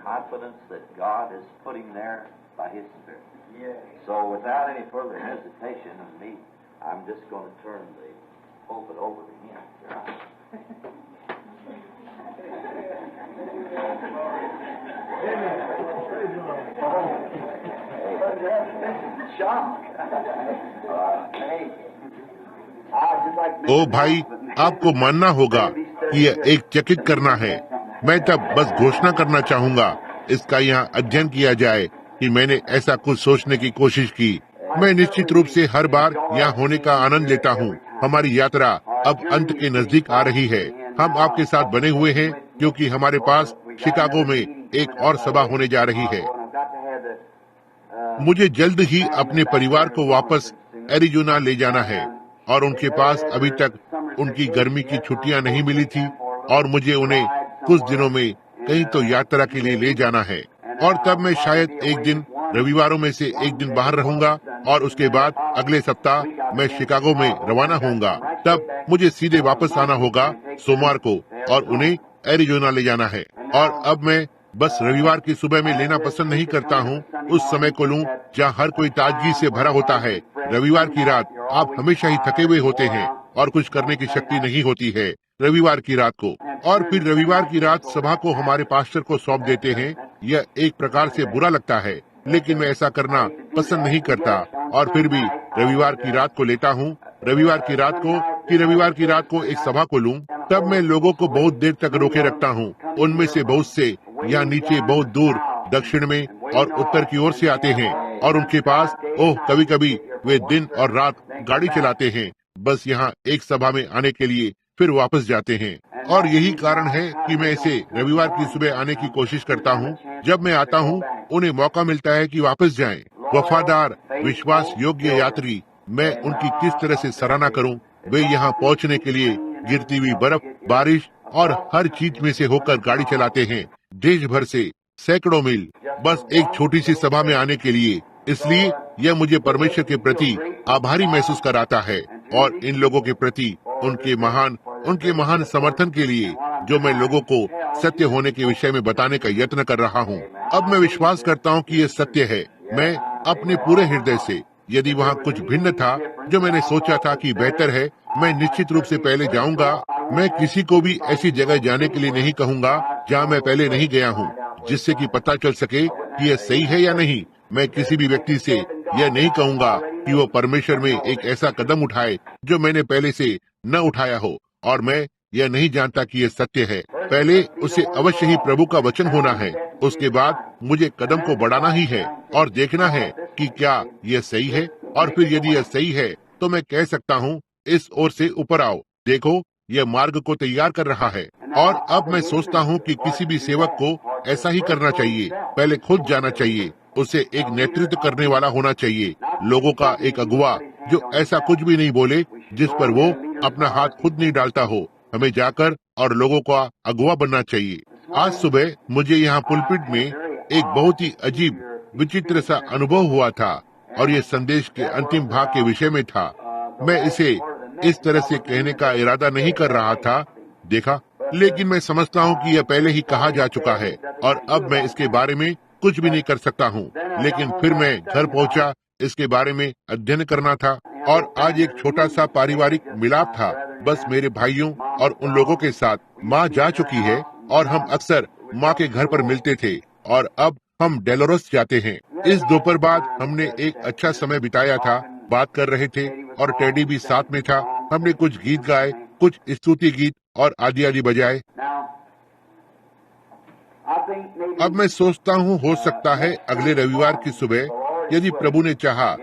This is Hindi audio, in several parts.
confidence that God is putting there by His Spirit. So without any further hesitation of me, I'm just going to turn the pulpit over to him. ओ भाई, आपको मानना होगा कि यह एक चकित करना है। मैं तब बस घोषणा करना चाहूंगा, इसका यहाँ अध्ययन किया जाए कि मैंने ऐसा कुछ सोचने की कोशिश की। मैं निश्चित रूप से हर बार यहाँ होने का आनंद लेता हूँ। हमारी यात्रा अब अंत के नजदीक आ रही है। हम आपके साथ बने हुए हैं क्योंकि हमारे पास शिकागो में एक और सभा होने जा रही है। मुझे जल्द ही अपने परिवार को वापस एरिजोना ले जाना है और उनके पास अभी तक उनकी गर्मी की छुट्टियां नहीं मिली थी और मुझे उन्हें कुछ दिनों में कहीं तो यात्रा के लिए ले जाना है और तब मैं शायद एक दिन रविवारों में से एक दिन बाहर रहूंगा और उसके बाद अगले सप्ताह मैं शिकागो में रवाना होऊंगा। तब मुझे सीधे वापस आना होगा सोमवार को और उन्हें एरिजोना ले जाना है। और अब मैं बस रविवार की सुबह में लेना पसंद नहीं करता हूँ। उस समय को लूँ जहाँ हर कोई ताजगी से भरा होता है। रविवार की रात आप हमेशा ही थके हुए होते हैं और कुछ करने की शक्ति नहीं होती है रविवार की रात को। और फिर रविवार की रात सभा को हमारे पास्टर को सौंप देते हैं। यह एक प्रकार से बुरा लगता है, लेकिन मैं ऐसा करना पसंद नहीं करता और फिर भी रविवार की रात को लेता हूँ। रविवार की रात को एक सभा को लूँ, तब मैं लोगों को बहुत देर तक रोके रखता हूँ। उनमें से बहुत से यहाँ नीचे बहुत दूर दक्षिण में और उत्तर की ओर से आते हैं और उनके पास कभी कभी वे दिन और रात गाड़ी चलाते हैं बस यहाँ एक सभा में आने के लिए, फिर वापस जाते हैं। और यही कारण है कि मैं इसे रविवार की सुबह आने की कोशिश करता हूँ। जब मैं आता हूँ उन्हें मौका मिलता है कि वापस जाएं। वफादार विश्वास योग्य यात्री, मैं उनकी किस तरह से सराहना करूँ। वे यहाँ पहुँचने के लिए गिरती हुई बर्फ, बारिश और हर चीज में से होकर गाड़ी चलाते हैं, देश भर से सैकड़ों मील, बस एक छोटी सी सभा में आने के लिए। इसलिए यह मुझे परमेश्वर के प्रति आभारी महसूस कराता है और इन लोगों के प्रति उनके महान समर्थन के लिए जो मैं लोगों को सत्य होने के विषय में बताने का यत्न कर रहा हूँ। अब मैं विश्वास करता हूँ कि यह सत्य है। मैं अपने पूरे हृदय से, यदि वहाँ कुछ भिन्न था जो मैंने सोचा था कि बेहतर है, मैं निश्चित रूप से पहले जाऊंगा। मैं किसी को भी ऐसी जगह जाने के लिए नहीं कहूँगा जहाँ मैं पहले नहीं गया हूँ, जिससे कि पता चल सके कि यह सही है या नहीं। मैं किसी भी व्यक्ति से यह नहीं कहूँगा कि वो परमेश्वर में एक ऐसा कदम उठाए जो मैंने पहले से न उठाया हो और मैं यह नहीं जानता कि यह सत्य है। पहले उसे अवश्य ही प्रभु का वचन होना है, उसके बाद मुझे कदम को बढ़ाना ही है और देखना है कि क्या यह सही है। और फिर यदि यह सही है तो मैं कह सकता हूँ इस ओर से ऊपर आओ, देखो यह मार्ग को तैयार कर रहा है। और अब मैं सोचता हूँ कि किसी भी सेवक को ऐसा ही करना चाहिए। पहले खुद जाना चाहिए, उसे एक नेतृत्व करने वाला होना चाहिए, लोगों का एक अगुवा जो ऐसा कुछ भी नहीं बोले जिस पर वो अपना हाथ खुद नहीं डालता हो। हमें जाकर और लोगों का अगुवा बनना चाहिए। आज सुबह मुझे यहाँ पुलपिट में एक बहुत ही अजीब विचित्र सा अनुभव हुआ था और ये संदेश के अंतिम भाग के विषय में था। मैं इसे इस तरह से कहने का इरादा नहीं कर रहा था, देखा, लेकिन मैं समझता हूँ कि यह पहले ही कहा जा चुका है और अब मैं इसके बारे में कुछ भी नहीं कर सकता हूँ। लेकिन फिर मैं घर पहुँचा, इसके बारे में अध्ययन करना था और आज एक छोटा सा पारिवारिक मिलाप था, बस मेरे भाइयों और उन लोगों के साथ। माँ जा चुकी है और हम अक्सर माँ के घर पर मिलते थे और अब हम डेलोरस जाते हैं। इस दोपहर बाद हमने एक अच्छा समय बिताया था, बात कर रहे थे और टेडी भी साथ में था। हमने कुछ गीत गाए, कुछ स्तुति गीत और आदि आदि बजाए। अब मैं सोचता हूँ हो सकता है अगले रविवार की सुबह, यदि प्रभु ने चाहा,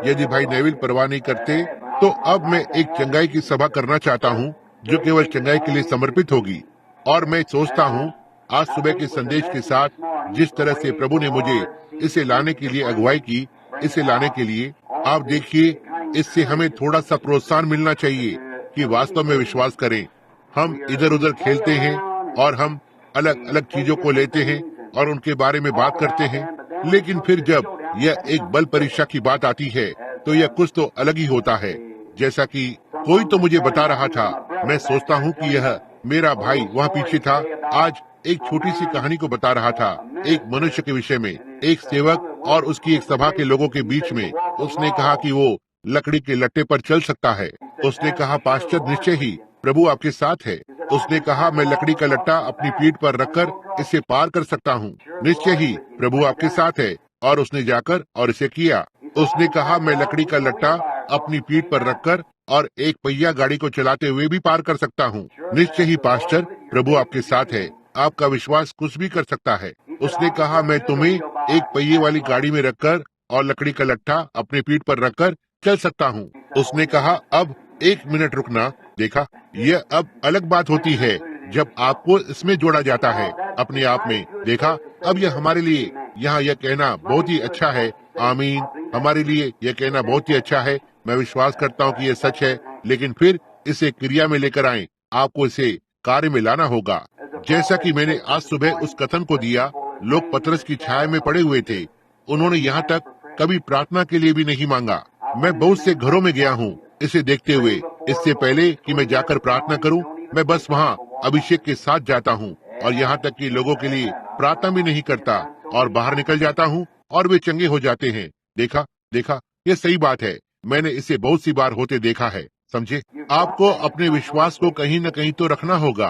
यदि भाई नेविल परवाह नहीं करते, तो अब मैं एक चंगाई की सभा करना चाहता हूँ जो केवल चंगाई के लिए समर्पित होगी। और मैं सोचता हूँ आज सुबह के संदेश के साथ जिस तरह से प्रभु ने मुझे इसे लाने के लिए अगुवाई की, इसे लाने के लिए, आप देखिए, इससे हमें थोड़ा सा प्रोत्साहन मिलना चाहिए कि वास्तव में विश्वास करें। हम इधर उधर खेलते हैं और हम अलग अलग चीजों को लेते हैं और उनके बारे में बात करते हैं, लेकिन फिर जब यह एक बल परीक्षा की बात आती है तो यह कुछ तो अलग ही होता है। जैसा कि कोई तो मुझे बता रहा था, मैं सोचता हूँ कि यह मेरा भाई वहाँ पीछे था, आज एक छोटी सी कहानी को बता रहा था, एक मनुष्य के विषय में, एक सेवक और उसकी एक सभा के लोगों के बीच में। उसने कहा कि वो लकड़ी के लट्टे पर चल सकता है। उसने कहा, पास्टर, निश्चय ही प्रभु आपके साथ है। उसने कहा, मैं लकड़ी का लट्टा अपनी पीठ पर रखकर इसे पार कर सकता हूँ। निश्चय ही प्रभु आपके साथ है। और उसने जाकर और इसे किया। उसने कहा, मैं लकड़ी का लट्टा अपनी पीठ पर रखकर और एक पहिया गाड़ी को चलाते हुए भी पार कर सकता हूँ। निश्चय ही पास्टर, प्रभु आपके साथ है। आपका विश्वास कुछ भी कर सकता है। उसने कहा, मैं तुम्हें एक पहिए वाली गाड़ी में रखकर और लकड़ी का लट्ठा अपने पीठ पर रखकर चल सकता हूँ। उसने कहा, अब 1 मिनट रुकना। देखा, यह अब अलग बात होती है जब आपको इसमें जोड़ा जाता है अपने आप में। देखा, अब यह हमारे लिए यहाँ यह कहना बहुत ही अच्छा है। आमीन। हमारे लिए यह कहना बहुत ही अच्छा है। मैं विश्वास करता हूँ कि यह सच है, लेकिन फिर इसे क्रिया में लेकर आए। आपको इसे कार्य में लाना होगा। जैसा कि मैंने आज सुबह उस कथन को दिया, लोग पतरस की छाया में पड़े हुए थे। उन्होंने यहाँ तक कभी प्रार्थना के लिए भी नहीं मांगा। मैं बहुत से घरों में गया हूँ इसे देखते हुए। इससे पहले कि मैं जाकर प्रार्थना करूँ, मैं बस वहाँ अभिषेक के साथ जाता हूँ और यहाँ तक कि लोगों के लिए प्रार्थना भी नहीं करता और बाहर निकल जाता हूँ और वे चंगे हो जाते हैं। देखा, देखा, ये सही बात है। मैंने इसे बहुत सी बार होते देखा है। समझे? आपको अपने विश्वास को कहीं न कहीं तो रखना होगा।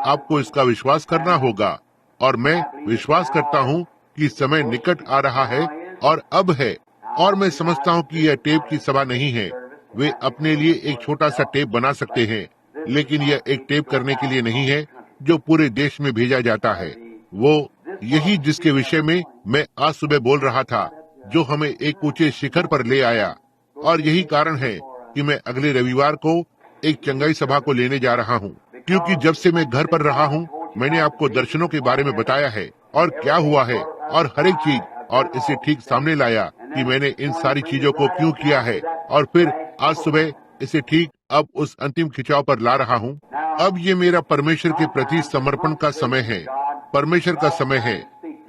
आपको इसका विश्वास करना होगा। और मैं विश्वास करता हूँ कि समय निकट आ रहा है और अब है। और मैं समझता हूँ कि यह टेप की सभा नहीं है। वे अपने लिए एक छोटा सा टेप बना सकते हैं, लेकिन यह एक टेप करने के लिए नहीं है जो पूरे देश में भेजा जाता है। वो यही जिसके विषय में मैं आज सुबह बोल रहा था, जो हमें एक ऊंचे शिखर पर ले आया। और यही कारण है कि मैं अगले रविवार को एक चंगाई सभा को लेने जा रहा हूँ, क्योंकि जब से मैं घर पर रहा हूँ, मैंने आपको दर्शनों के बारे में बताया है और क्या हुआ है और हर एक चीज, और इसे ठीक सामने लाया कि मैंने इन सारी चीजों को क्यों किया है। और फिर आज सुबह इसे ठीक अब उस अंतिम खिंचाव पर ला रहा हूँ। अब ये मेरा परमेश्वर के प्रति समर्पण का समय है। परमेश्वर का समय है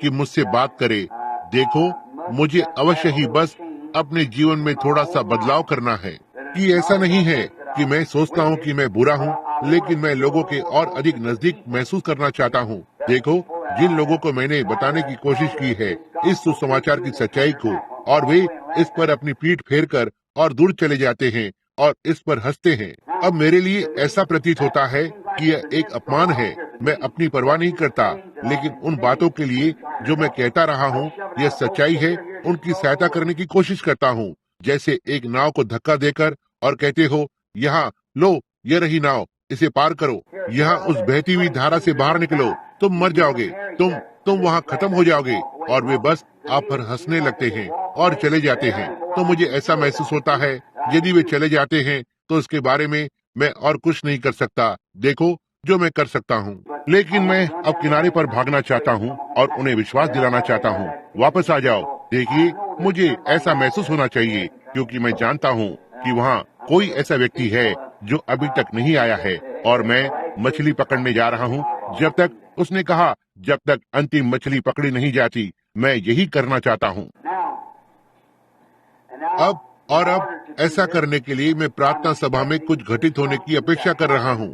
कि मुझसे बात करे। देखो, मुझे अवश्य ही बस अपने जीवन में थोड़ा सा बदलाव करना है। कि ऐसा नहीं है कि मैं सोचता हूँ कि मैं बुरा हूँ, लेकिन मैं लोगों के और अधिक नजदीक महसूस करना चाहता हूँ। देखो, जिन लोगों को मैंने बताने की कोशिश की है इस सुसमाचार की सच्चाई को, और वे इस पर अपनी पीठ फेर कर और दूर चले जाते हैं और इस पर हंसते हैं। अब मेरे लिए ऐसा प्रतीत होता है कि यह एक अपमान है। मैं अपनी परवाह नहीं करता, लेकिन उन बातों के लिए जो मैं कहता रहा हूँ, यह सच्चाई है, उनकी सहायता करने की कोशिश करता हूँ। जैसे एक नाव को धक्का देकर और कहते हो, यहाँ लो, ये रही नाव, इसे पार करो, यहाँ उस बहती हुई धारा से बाहर निकलो, तुम मर जाओगे, तुम वहाँ खत्म हो जाओगे। और वे बस आप पर हंसने लगते हैं और चले जाते हैं। तो मुझे ऐसा महसूस होता है, यदि वे चले जाते हैं तो इसके बारे में मैं और कुछ नहीं कर सकता। देखो जो मैं कर सकता हूँ, लेकिन मैं अब किनारे पर भागना चाहता हूँ और उन्हें विश्वास दिलाना चाहता हूँ, वापस आ जाओ। देखिए, मुझे ऐसा महसूस होना चाहिए, क्योंकि मैं जानता हूँ कि वहाँ कोई ऐसा व्यक्ति है जो अभी तक नहीं आया है, और मैं मछली पकड़ने जा रहा हूँ। जब तक, उसने कहा, जब तक अंतिम मछली पकड़ी नहीं जाती, मैं यही करना चाहता हूँ। अब ऐसा करने के लिए मैं प्रार्थना सभा में कुछ घटित होने की अपेक्षा कर रहा हूँ।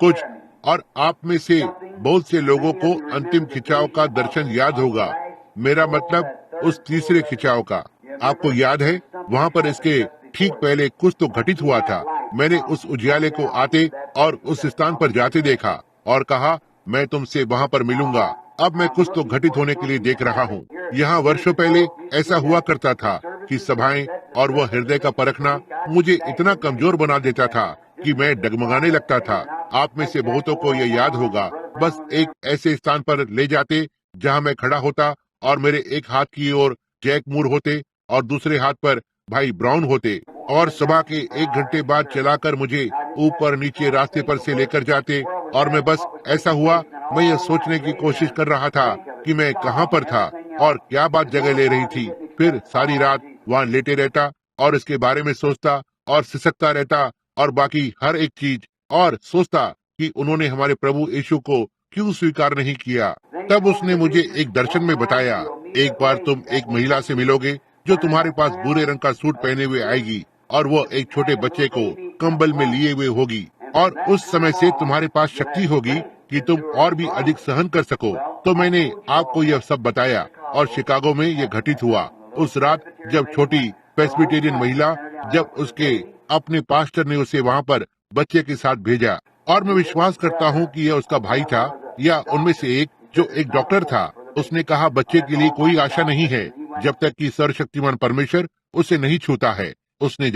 कुछ, और आप में से बहुत से लोगों को अंतिम खिंचाव का दर्शन याद होगा। मेरा मतलब उस तीसरे खिंचाव का। आपको याद है, वहाँ पर इसके ठीक पहले कुछ तो घटित हुआ था। मैंने उस उजियाले को आते और उस स्थान पर जाते देखा और कहा, मैं तुमसे वहाँ पर मिलूंगा। अब मैं कुछ तो घटित होने के लिए देख रहा हूँ। यहाँ वर्षों पहले ऐसा हुआ करता था कि सभाएं और वह हृदय का परखना मुझे इतना कमजोर बना देता था कि मैं डगमगाने लगता था। आप में से बहुतों को यह याद होगा। बस एक ऐसे स्थान पर ले जाते जहाँ मैं खड़ा होता और मेरे एक हाथ की ओर जैक मूर होते और दूसरे हाथ पर भाई ब्राउन होते, और सभा के 1 घंटे बाद चलाकर मुझे ऊपर नीचे रास्ते पर से लेकर जाते। और मैं बस, ऐसा हुआ, मैं यह सोचने की कोशिश कर रहा था कि मैं कहाँ पर था और क्या बात जगह ले रही थी। फिर सारी रात वहाँ लेटे रहता और इसके बारे में सोचता और सिसकता रहता और बाकी हर एक चीज, और सोचता कि उन्होंने हमारे प्रभु यीशु को क्यों स्वीकार नहीं किया। तब उसने मुझे एक दर्शन में बताया, एक बार तुम एक महिला से मिलोगे जो तुम्हारे पास भूरे रंग का सूट पहने हुए आएगी, और वो एक छोटे बच्चे को कंबल में लिए हुए होगी, और उस समय से तुम्हारे पास शक्ति होगी कि तुम और भी अधिक सहन कर सको। तो मैंने आपको यह सब बताया और शिकागो में यह घटित हुआ। उस रात जब छोटी प्रेस्बिटेरियन महिला, जब उसके अपने पास्टर ने उसे वहाँ पर बच्चे के साथ भेजा, और मैं विश्वास करता हूँ कि यह उसका भाई था या उनमें से एक, जो एक डॉक्टर था। उसने कहा बच्चे के लिए कोई आशा नहीं है जब तक कि सर्वशक्तिमान परमेश्वर उसे नहीं छूता है। उसने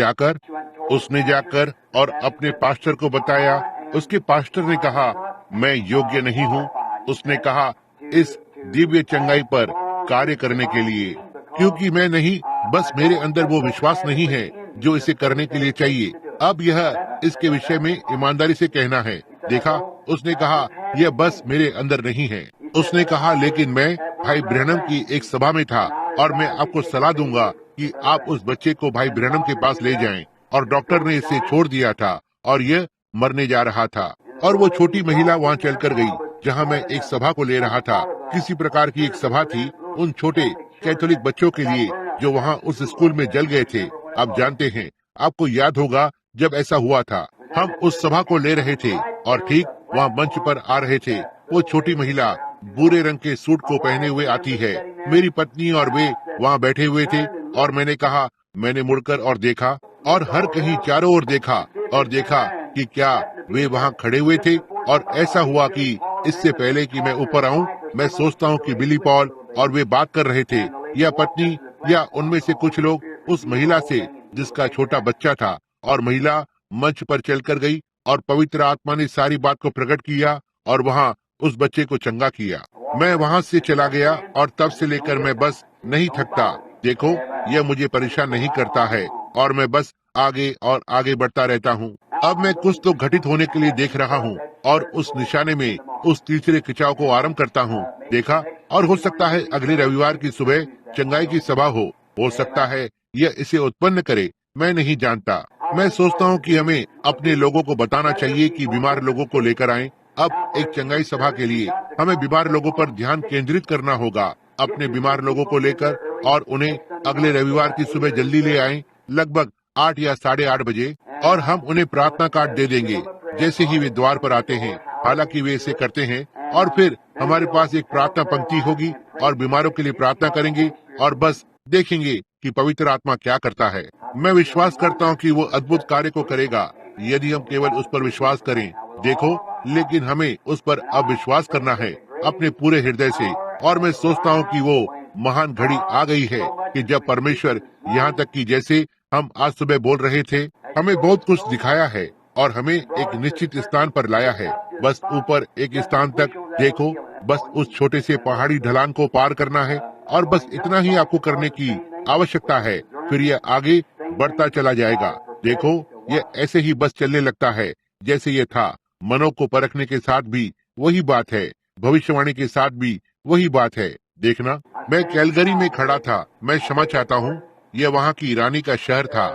जाकर और अपने पास्टर को बताया। उसके पास्टर ने कहा मैं योग्य नहीं हूँ, उसने कहा, इस दिव्य चंगाई पर कार्य करने के लिए, क्योंकि मैं नहीं, बस मेरे अंदर वो विश्वास नहीं है जो इसे करने के लिए चाहिए। अब यह इसके विषय में ईमानदारी से कहना है। देखा, उसने कहा यह बस मेरे अंदर नहीं है। उसने कहा लेकिन मैं भाई ब्रैनम की एक सभा में था और मैं आपको सलाह दूंगा कि आप उस बच्चे को भाई ब्रैनम के पास ले जाएं। और डॉक्टर ने इसे छोड़ दिया था और यह मरने जा रहा था। और वो छोटी महिला वहाँ चलकर गई जहाँ मैं एक सभा को ले रहा था। किसी प्रकार की एक सभा थी उन छोटे कैथोलिक बच्चों के लिए जो वहाँ उस स्कूल में जल गए थे। आप जानते हैं, आपको याद होगा जब ऐसा हुआ था। हम उस सभा को ले रहे थे और ठीक वहाँ मंच पर आ रहे थे। वो छोटी महिला भूरे रंग के सूट को पहने हुए आती है। मेरी पत्नी और वे वहाँ बैठे हुए थे और मैंने मुड़कर और देखा और हर कहीं चारों ओर देखा और देखा कि क्या वे वहाँ खड़े हुए थे। और ऐसा हुआ कि इससे पहले कि मैं ऊपर आऊं, मैं सोचता हूँ कि बिली पॉल और वे बात कर रहे थे, या पत्नी या उनमें से कुछ लोग उस महिला से जिसका छोटा बच्चा था। और महिला मंच पर चलकर गई और पवित्र आत्मा ने सारी बात को प्रकट किया और वहाँ उस बच्चे को चंगा किया। मैं वहाँ से चला गया और तब से लेकर मैं बस नहीं थकता। देखो, यह मुझे परेशान नहीं करता है और मैं बस आगे और आगे बढ़ता रहता हूँ। अब मैं कुछ तो घटित होने के लिए देख रहा हूँ और उस निशाने में उस तीसरे खिंचाव को आरंभ करता हूँ। देखा, और हो सकता है अगले रविवार की सुबह चंगाई की सभा हो सकता है यह इसे उत्पन्न करे, मैं नहीं जानता। मैं सोचता हूँ कि हमें अपने लोगों को बताना चाहिए कि बीमार लोगों को लेकर आएं। अब एक चंगाई सभा के लिए हमें बीमार लोगों पर ध्यान केंद्रित करना होगा, अपने बीमार लोगों को लेकर, और उन्हें अगले रविवार की सुबह जल्दी ले आएं, लगभग 8 या 8:30 बजे, और हम उन्हें प्रार्थना कार्ड दे देंगे जैसे ही वे द्वार पर आते हैं। हालांकि वे इसे करते हैं, और फिर हमारे पास एक प्रार्थना पंक्ति होगी और बीमारों के लिए प्रार्थना करेंगे और बस देखेंगे कि पवित्र आत्मा क्या करता है। मैं विश्वास करता हूँ कि वो अद्भुत कार्य को करेगा यदि हम केवल उस पर विश्वास करें। देखो, लेकिन हमें उस पर अब विश्वास करना है अपने पूरे हृदय से। और मैं सोचता हूँ कि वो महान घड़ी आ गई है कि जब परमेश्वर, यहाँ तक कि जैसे हम आज सुबह बोल रहे थे, हमें बहुत कुछ दिखाया है और हमें एक निश्चित स्थान पर लाया है, बस ऊपर एक स्थान तक। देखो, बस उस छोटे से पहाड़ी ढलान को पार करना है और बस इतना ही आपको करने की आवश्यकता है। फिर यह आगे बढ़ता चला जाएगा। देखो, यह ऐसे ही बस चलने लगता है जैसे ये था। मनों को परखने के साथ भी वही बात है, भविष्यवाणी के साथ भी वही बात है। देखना, मैं कैलगरी में खड़ा था। मैं क्षमा चाहता हूँ, यह वहाँ की रानी का शहर था।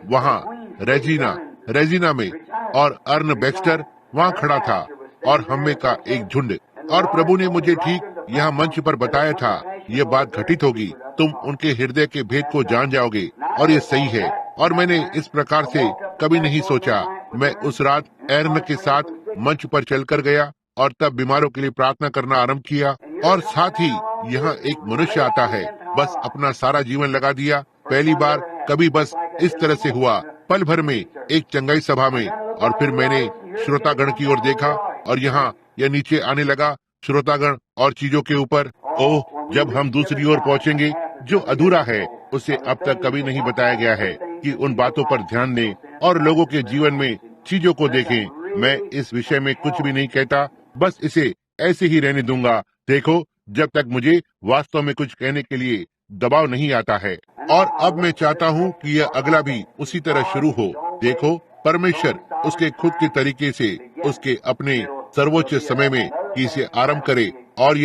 वहाँ रेजिना में, और अर्न बैक्स्टर वहाँ खड़ा था और हम में का एक झुंड। और प्रभु ने मुझे ठीक यहाँ मंच पर बताया था, ये बात घटित होगी, तुम उनके हृदय के भेद को जान जाओगे। और ये सही है, और मैंने इस प्रकार से कभी नहीं सोचा। मैं उस रात एर्न के साथ मंच पर चलकर गया और तब बीमारों के लिए प्रार्थना करना आरंभ किया। और साथ ही यहाँ एक मनुष्य आता है, बस अपना सारा जीवन लगा दिया। पहली बार कभी बस इस तरह से हुआ, पल भर में एक चंगाई सभा में। और फिर मैंने श्रोतागण की ओर देखा और यहाँ यह नीचे आने लगा, श्रोतागण और चीजों के ऊपर। ओह, जब हम दूसरी ओर पहुँचेंगे, जो अधूरा है उसे अब तक कभी नहीं बताया गया है, कि उन बातों पर ध्यान दें और लोगों के जीवन में चीजों को देखें। मैं इस विषय में कुछ भी नहीं कहता, बस इसे ऐसे ही रहने दूंगा। देखो, जब तक मुझे वास्तव में कुछ कहने के लिए दबाव नहीं आता है। और अब मैं चाहता हूँ कि यह अगला भी उसी तरह शुरू हो। देखो, परमेश्वर उसके खुद के तरीके से, उसके अपने सर्वोच्च समय में कि इसे आरंभ करे। और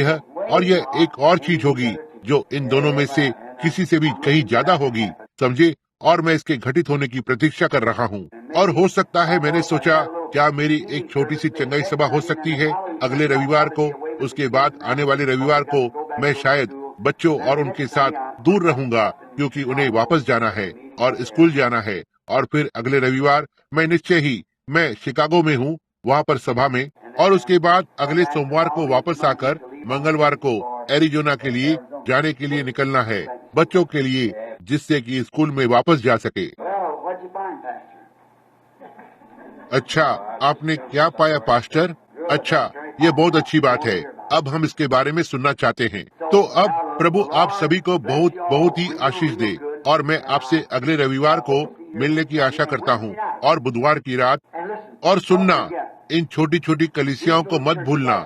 यह एक और चीज होगी जो इन दोनों में से किसी से भी कहीं ज्यादा होगी, समझे। और मैं इसके घटित होने की प्रतीक्षा कर रहा हूँ। और हो सकता है, मैंने सोचा, क्या मेरी एक छोटी सी चंगाई सभा हो सकती है अगले रविवार को। उसके बाद आने वाले रविवार को मैं शायद बच्चों और उनके साथ दूर रहूंगा, क्योंकि उन्हें वापस जाना है और स्कूल जाना है। और फिर अगले रविवार मैं निश्चय ही, मैं शिकागो में हूँ, वहाँ पर सभा में, और उसके बाद अगले सोमवार को वापस आकर मंगलवार को एरिजोना के लिए जाने के लिए निकलना है, बच्चों के लिए, जिससे कि स्कूल में वापस जा सके। अच्छा, आपने क्या पाया पास्टर? अच्छा, ये बहुत अच्छी बात है। अब हम इसके बारे में सुनना चाहते हैं। तो अब प्रभु आप सभी को बहुत बहुत ही आशीष दे, और मैं आपसे अगले रविवार को मिलने की आशा करता हूँ, और बुधवार की रात। और सुनना, इन छोटी छोटी कलीसियाओं को मत भूलना,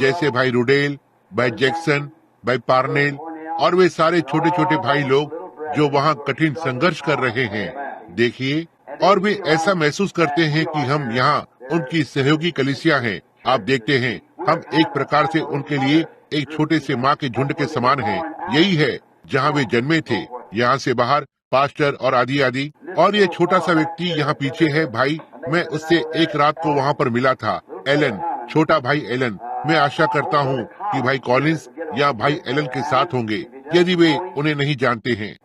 जैसे भाई रुडेल, भाई जैक्सन, भाई पार्नेल, और वे सारे छोटे छोटे भाई लोग जो वहाँ कठिन संघर्ष कर रहे हैं। देखिए, और वे ऐसा महसूस करते हैं कि हम यहाँ उनकी सहयोगी कलीसिया हैं। आप देखते हैं, हम एक प्रकार से उनके लिए एक छोटे से माँ के झुंड के समान हैं। यही है जहाँ वे जन्मे थे, यहाँ से बाहर पास्टर और आदि आदि। और ये छोटा सा व्यक्ति यहाँ पीछे है भाई, मैं उससे एक रात को वहाँ पर मिला था, एलन, छोटा भाई एलन। मैं आशा करता हूँ कि भाई कॉलिंस या भाई एलन के साथ होंगे, यदि वे उन्हें नहीं जानते हैं।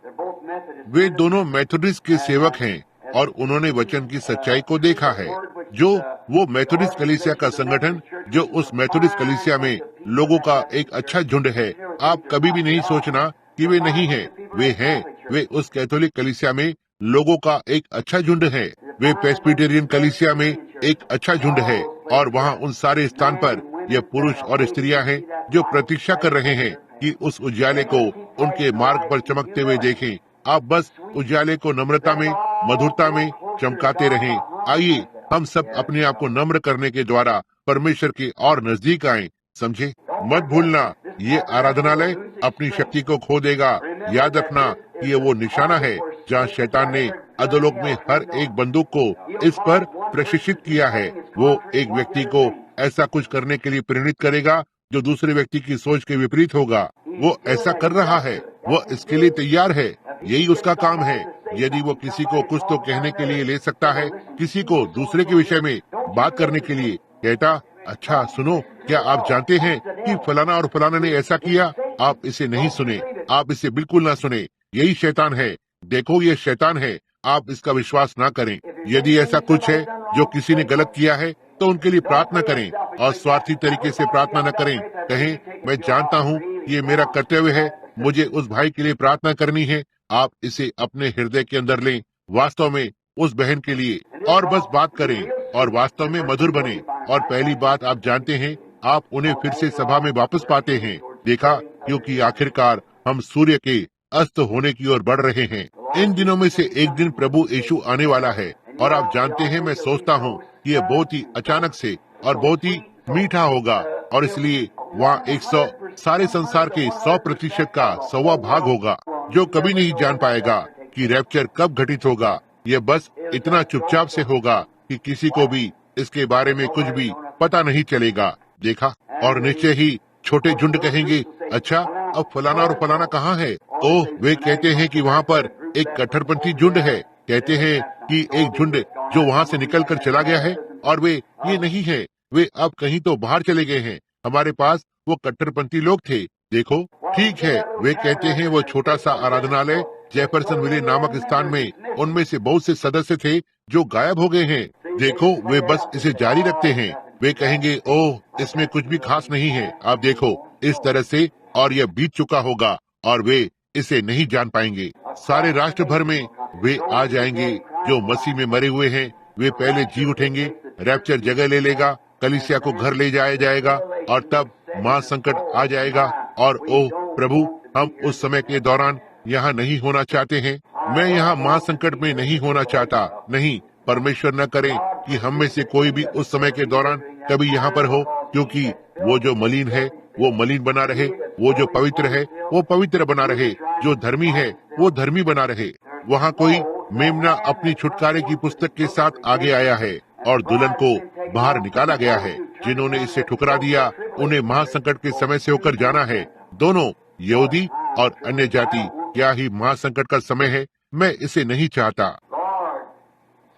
वे दोनों मेथोडिस्ट के सेवक हैं, और उन्होंने वचन की सच्चाई को देखा है, जो वो मेथोडिस्ट कलीसिया का संगठन, जो उस मेथोडिस्ट कलीसिया में लोगों का एक अच्छा झुंड है। आप कभी भी नहीं सोचना कि वे नहीं हैं, वे हैं। वे उस कैथोलिक कलीसिया में लोगों का एक अच्छा झुंड है। वे प्रेस्बिटेरियन कलीसिया में एक अच्छा झुंड है, और वहाँ उन सारे स्थान पर ये पुरुष और स्त्रियां हैं जो प्रतीक्षा कर रहे हैं कि उस उजाले को उनके मार्ग पर चमकते हुए देखें। आप बस उजाले को नम्रता में, मधुरता में चमकाते रहें। आइए हम सब अपने आप को नम्र करने के द्वारा परमेश्वर के और नजदीक आएं, समझे? मत भूलना, ये आराधनालय अपनी शक्ति को खो देगा। याद रखना कि ये वो निशाना है जहाँ शैतान ने अधोलोक में हर एक बंदूक को इस पर प्रशिक्षित किया है। वो एक व्यक्ति को ऐसा कुछ करने के लिए प्रेरित करेगा जो दूसरे व्यक्ति की सोच के विपरीत होगा। वो ऐसा कर रहा है, वो इसके लिए तैयार है, यही उसका काम है। यदि वो किसी को कुछ तो कहने के लिए ले सकता है, किसी को दूसरे के विषय में बात करने के लिए कहता, अच्छा सुनो, क्या आप जानते हैं कि फलाना और फलाना ने ऐसा किया? आप इसे नहीं सुने, आप इसे बिल्कुल ना सुने, यही शैतान है। देखो, ये शैतान है, आप इसका विश्वास ना करें। यदि ऐसा कुछ है जो किसी ने गलत किया है, तो उनके लिए प्रार्थना करें, और स्वार्थी तरीके से प्रार्थना न करें। कहें, मैं जानता हूँ ये मेरा कर्तव्य है, मुझे उस भाई के लिए प्रार्थना करनी है। आप इसे अपने हृदय के अंदर लें, वास्तव में उस बहन के लिए, और बस बात करें, और वास्तव में मधुर बने। और पहली बात आप जानते हैं, आप उन्हें फिर से सभा में वापस पाते हैं। देखा, क्योंकि आखिरकार हम सूर्य के अस्त होने की ओर बढ़ रहे हैं। इन दिनों में से एक दिन प्रभु यीशु आने वाला है, और आप जानते हैं, मैं सोचता हूँ कि यह बहुत ही अचानक से और बहुत ही मीठा होगा, और इसलिए वहाँ 100 सारे संसार के 100% का 100वां भाग होगा, जो कभी नहीं जान पाएगा कि रैप्चर कब घटित होगा। यह बस इतना चुपचाप से होगा कि किसी को भी इसके बारे में कुछ भी पता नहीं चलेगा। देखा, और निश्चय ही छोटे झुंड कहेंगे, अच्छा अब फलाना और फलाना कहाँ है? ओह, वे कहते हैं कि वहाँ पर एक कट्टरपंथी झुंड है। कहते हैं कि एक झुंड जो वहाँ से निकल कर चला गया है, और वे ये नहीं है, वे अब कहीं तो बाहर चले गए हैं। हमारे पास वो कट्टरपंथी लोग थे। देखो, ठीक है, वे कहते हैं वो छोटा सा आराधनालय जेफरसन विले नामक स्थान में, उनमें से बहुत से सदस्य थे जो गायब हो गए हैं। देखो, वे बस इसे जारी रखते हैं। वे कहेंगे, ओह, इसमें कुछ भी खास नहीं है। आप देखो, इस तरह से, और यह बीत चुका होगा, और वे इसे नहीं जान पाएंगे। सारे राष्ट्र भर में वे आ जाएंगे जो मसीह में मरे हुए हैं। वे पहले जी उठेंगे, रैप्चर जगह ले लेगा, कलीसिया को घर ले जाया जाएगा, और तब महासंकट आ जाएगा। और ओह प्रभु, हम उस समय के दौरान यहाँ नहीं होना चाहते हैं। मैं यहाँ महासंकट में नहीं होना चाहता। नहीं, परमेश्वर न करे कि हम में से कोई भी उस समय के दौरान कभी यहाँ पर हो, क्योंकि वो जो मलिन है वो मलिन बना रहे, वो जो पवित्र है वो पवित्र बना रहे, जो धर्मी है वो धर्मी बना रहे। वहाँ कोई मेमना अपनी छुटकारे की पुस्तक के साथ आगे आया है, और दुल्हन को बाहर निकाला गया है। जिन्होंने इसे ठुकरा दिया, उन्हें महासंकट के समय से होकर जाना है। दोनों यहूदी और अन्य जाति, क्या ही महासंकट का समय है। मैं इसे नहीं चाहता।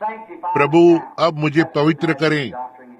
प्रभु, अब मुझे पवित्र करें।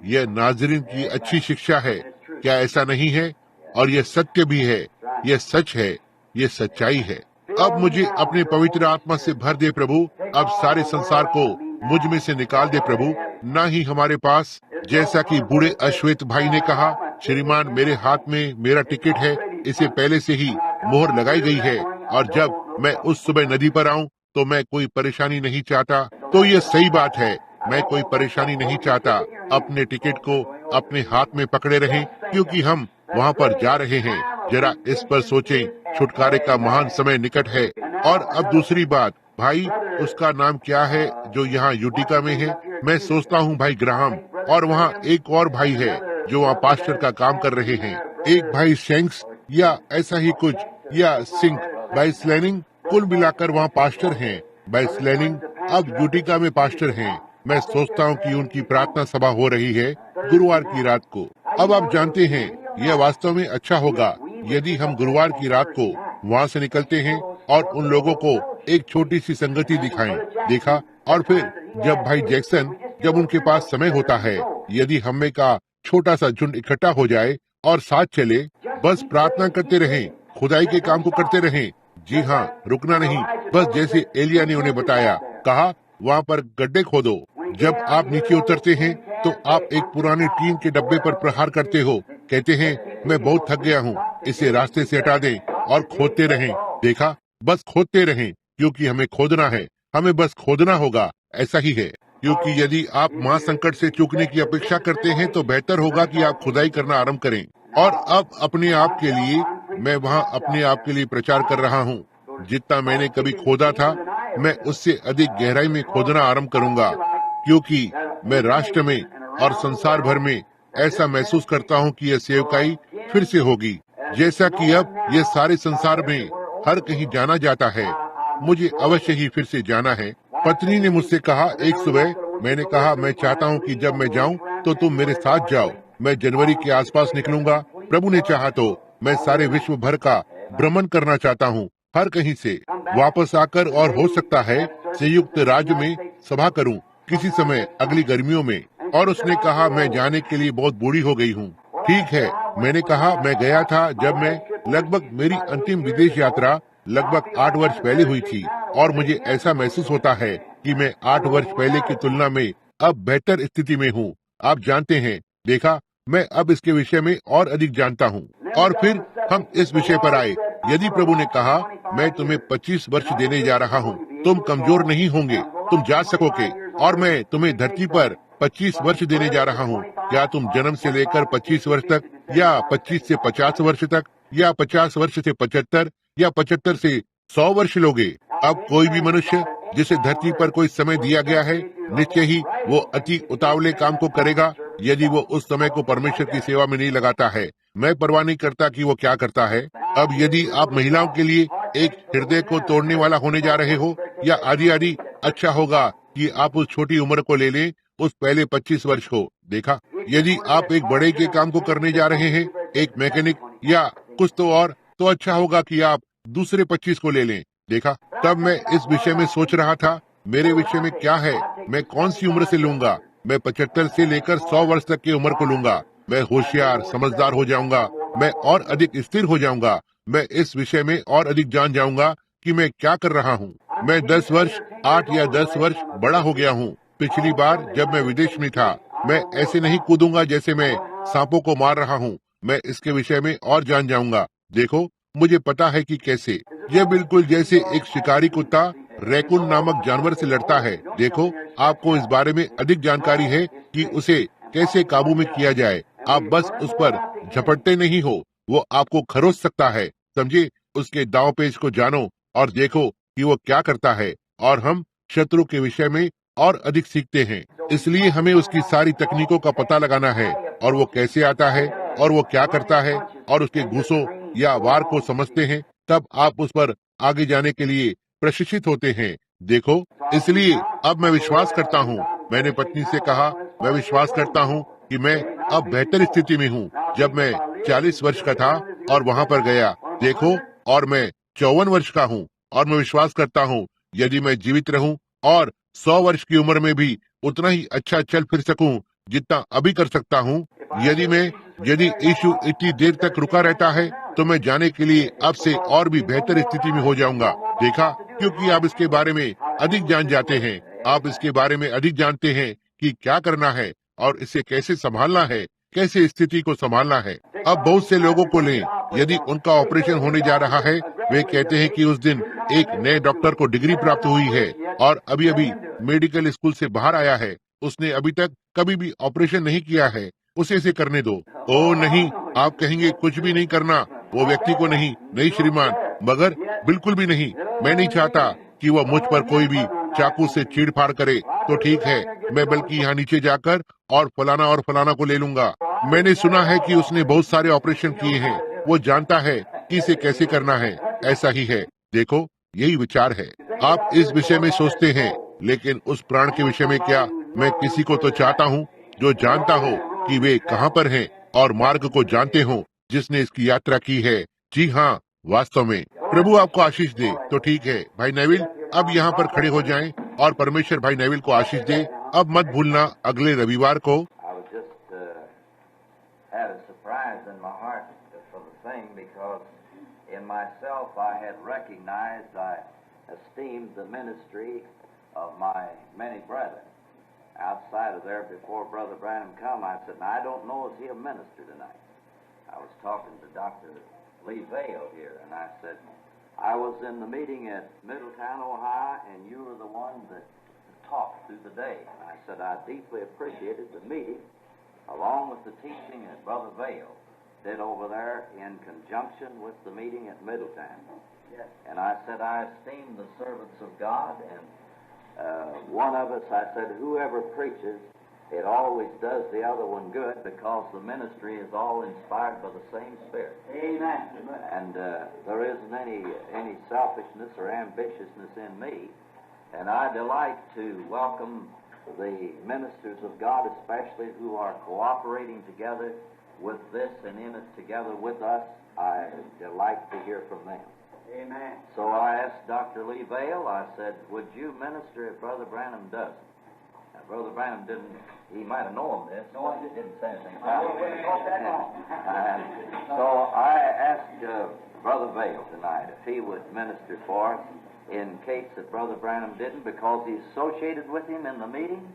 यह नाज़रीन की अच्छी शिक्षा है, क्या ऐसा नहीं है? और यह सत्य भी है, यह सच है, यह सच्चाई है। अब मुझे अपने पवित्र आत्मा से भर दे प्रभु। अब सारे संसार को मुझ में से निकाल दे प्रभु। ना ही हमारे पास जैसा कि बूढ़े अश्वेत भाई ने कहा, श्रीमान मेरे हाथ में मेरा टिकट है, इसे पहले से ही मोहर लगाई गई है और जब मैं उस सुबह नदी पर आऊं तो मैं कोई परेशानी नहीं चाहता। तो ये सही बात है, मैं कोई परेशानी नहीं चाहता। अपने टिकट को अपने हाथ में पकड़े रहें क्योंकि हम वहाँ पर जा रहे हैं। जरा इस पर सोचें, छुटकारे का महान समय निकट है। और अब दूसरी बात, भाई उसका नाम क्या है जो यहाँ यूटिका में है? मैं सोचता हूँ भाई ग्राहम, और वहाँ एक और भाई है जो वहाँ पास्टर का काम कर रहे हैं। एक भाई शेंक्स या ऐसा ही कुछ, या सिंक। भाई स्लैनिंग कुल मिलाकर वहाँ पास्टर हैं। भाई स्लैनिंग अब यूटिका में पास्टर हैं। मैं सोचता हूँ कि उनकी प्रार्थना सभा हो रही है गुरुवार की रात को। अब आप जानते हैं, यह वास्तव में अच्छा होगा यदि हम गुरुवार की रात को वहाँ से निकलते हैं और उन लोगों को एक छोटी सी संगति दिखाएं। देखा, और फिर जब भाई जैक्सन, जब उनके पास समय होता है, यदि हमें का छोटा सा झुंड इकट्ठा हो जाए और साथ चले, बस प्रार्थना करते रहें, खुदाई के काम को करते रहें। जी हाँ, रुकना नहीं। बस जैसे एलिया ने उन्हें बताया, कहा वहाँ पर गड्ढे खोदो। जब आप नीचे उतरते हैं तो आप एक पुराने टीन के डब्बे पर प्रहार करते हो, कहते हैं मैं बहुत थक गया हूँ, इसे रास्ते से हटा दें, और खोदते रहें। देखा, बस खोदते रहें क्योंकि हमें खोदना है, हमें बस खोदना होगा। ऐसा ही है, क्योंकि यदि आप महासंकट से चूकने की अपेक्षा करते हैं तो बेहतर होगा कि आप खुदाई करना आरंभ करें। और अब अपने आप के लिए, मैं वहाँ अपने आप के लिए प्रचार कर रहा हूँ। जितना मैंने कभी खोदा था, मैं उससे अधिक गहराई में खोदना आरंभ करूंगा, क्योंकि मैं राष्ट्र में और संसार भर में ऐसा महसूस करता हूँ कि यह सेवकाई फिर से होगी, जैसा कि अब यह सारे संसार में हर कहीं जाना जाता है। मुझे अवश्य ही फिर से जाना है। पत्नी ने मुझसे कहा एक सुबह, मैंने कहा मैं चाहता हूँ कि जब मैं जाऊँ तो तुम मेरे साथ जाओ। मैं जनवरी के आसपास निकलूंगा। प्रभु ने चाहा तो मैं सारे विश्व भर का भ्रमण करना चाहता हूँ, हर कहीं से वापस आकर, और हो सकता है संयुक्त राज्य में सभा करूं किसी समय अगली गर्मियों में। और उसने कहा मैं जाने के लिए बहुत बूढ़ी हो गई हूँ। ठीक है, मैंने कहा मैं गया था जब मैं लगभग, मेरी अंतिम विदेश यात्रा लगभग 8 वर्ष पहले हुई थी, और मुझे ऐसा महसूस होता है कि मैं 8 वर्ष पहले की तुलना में अब बेहतर स्थिति में हूँ। आप जानते हैं, देखा, मैं अब इसके विषय में और अधिक जानता हूँ। और फिर हम इस विषय पर आए, यदि प्रभु ने कहा मैं तुम्हें 25 वर्ष देने जा रहा हूँ, तुम कमजोर नहीं होंगे, तुम जा सकोगे, और मैं तुम्हें धरती पर 25 वर्ष देने जा रहा हूँ। क्या तुम जन्म से लेकर 25 वर्ष तक, या 25 से 50 वर्ष तक, या 50 वर्ष से 75, या 75 से 100 वर्ष लोगे? अब कोई भी मनुष्य जिसे धरती पर कोई समय दिया गया है, निश्चय ही वो अति उतावले काम को करेगा यदि वो उस समय को परमेश्वर की सेवा में नहीं लगाता है। मैं परवाह नहीं करता कि वो क्या करता है। अब यदि आप महिलाओं के लिए एक हृदय को तोड़ने वाला होने जा रहे हो, या आदि आदि, अच्छा होगा कि आप उस छोटी उम्र को ले लें, उस पहले 25 वर्ष को। देखा, यदि आप एक बड़े के काम को करने जा रहे हैं, एक मैकेनिक या कुछ और, तो अच्छा होगा कि आप दूसरे 25 को ले लें। देखा, तब मैं इस विषय में सोच रहा था, मेरे विषय में क्या है, मैं कौन सी उम्र से लूंगा? मैं 75 से लेकर 100 वर्ष तक की उम्र को लूंगा। मैं होशियार, समझदार हो जाऊंगा, मैं और अधिक स्थिर हो जाऊंगा, मैं इस विषय में और अधिक जान जाऊंगा कि मैं क्या कर रहा हूँ। मैं 10 वर्ष, 8 या 10 वर्ष बड़ा हो गया हूँ। पिछली बार जब मैं विदेश में था, मैं ऐसे नहीं कूदूंगा जैसे मैं सांपों को मार रहा हूँ। मैं इसके विषय में और जान जाऊंगा। देखो, मुझे पता है कि कैसे। यह बिल्कुल जैसे एक शिकारी कुत्ता रैकून नामक जानवर से लड़ता है। देखो, आपको इस बारे में अधिक जानकारी है कि उसे कैसे काबू में किया जाए। आप बस उस पर झपटते नहीं हो, वो आपको खरोच सकता है। समझे? उसके दांव पेच को जानो और देखो कि वो क्या करता है, और हम शत्रु के विषय में और अधिक सीखते हैं। इसलिए हमें उसकी सारी तकनीकों का पता लगाना है, और वो कैसे आता है, और वो क्या करता है, और उसके घूसों या वार को समझते हैं। तब आप उस पर आगे जाने के लिए प्रशिक्षित होते हैं। देखो, इसलिए अब मैं विश्वास करता हूँ, मैंने पत्नी से कहा, मैं विश्वास करता हूँ कि मैं अब बेहतर स्थिति में हूँ। जब मैं 40 वर्ष का था और वहाँ पर गया, देखो, और मैं 54 वर्ष का हूँ, और मैं विश्वास करता हूँ यदि मैं जीवित रहूँ और 100 वर्ष की उम्र में भी उतना ही अच्छा चल फिर सकूं जितना अभी कर सकता हूँ। यदि यीशु इतनी देर तक रुका रहता है तो मैं जाने के लिए अब से और भी बेहतर स्थिति में हो जाऊंगा। देखा, क्योंकि आप इसके बारे में अधिक जान जाते हैं, आप इसके बारे में अधिक जानते हैं कि क्या करना है, और इसे कैसे संभालना है, कैसे स्थिति को संभालना है। अब बहुत से लोगों को लें, यदि उनका ऑपरेशन होने जा रहा है, वे कहते हैं कि उस दिन एक नए डॉक्टर को डिग्री प्राप्त हुई है और अभी अभी मेडिकल स्कूल से बाहर आया है, उसने अभी तक कभी भी ऑपरेशन नहीं किया है, उसे इसे करने दो। ओ नहीं, आप कहेंगे कुछ भी नहीं करना, वो व्यक्ति को नहीं श्रीमान, मगर बिल्कुल भी नहीं। मैं नहीं चाहता कि वह मुझ पर कोई भी चाकू से चीड़-फाड़ करे। तो ठीक है, मैं बल्कि यहाँ नीचे जाकर और फलाना को ले लूंगा। मैंने सुना है कि उसने बहुत सारे ऑपरेशन किए हैं, वो जानता है कि इसे कैसे करना है। ऐसा ही है, देखो यही विचार है। आप इस विषय में सोचते हैं, लेकिन उस प्राण के विषय में क्या? मैं किसी को तो चाहता हूँ जो जानता हो कि वे कहाँ पर हैं और मार्ग को जानते हो, जिसने इसकी यात्रा की है। जी हाँ, वास्तव में प्रभु आपको आशीष दे। तो ठीक है भाई नेविल, अब यहाँ पर खड़े हो जाएं और परमेश्वर भाई नेविल को आशीष दे। अब मत भूलना अगले रविवार को। I was just had a surprise in my heart for the thing because in myself I had recognized, I esteemed the ministry of my many brethren. Outside of there, before Brother Branham come, I said, now, I don't know is he a minister tonight. I was talking to Dr. Lee Vale here, and I said, I was in the meeting at Middletown, Ohio, and you were the one that talked through the day. I said, I deeply appreciated the meeting, along with the teaching that Brother Vale did over there in conjunction with the meeting at Middletown. Yes. And I said, I esteem the servants of God, and one of us, I said, whoever preaches, it always does the other one good because the ministry is all inspired by the same Spirit. Amen. And there isn't any selfishness or ambitiousness in me. And I delight to welcome the ministers of God, especially who are cooperating together with this and in it together with us. I delight to hear from them. Amen. So I asked Dr. Lee Vale, I said, would you minister if Brother Branham doesn't? Now, Brother Branham didn't, he might have known this, but he didn't say anything about it. So I asked Brother Vale tonight if he would minister for us in case that Brother Branham didn't, because he's associated with him in the meetings,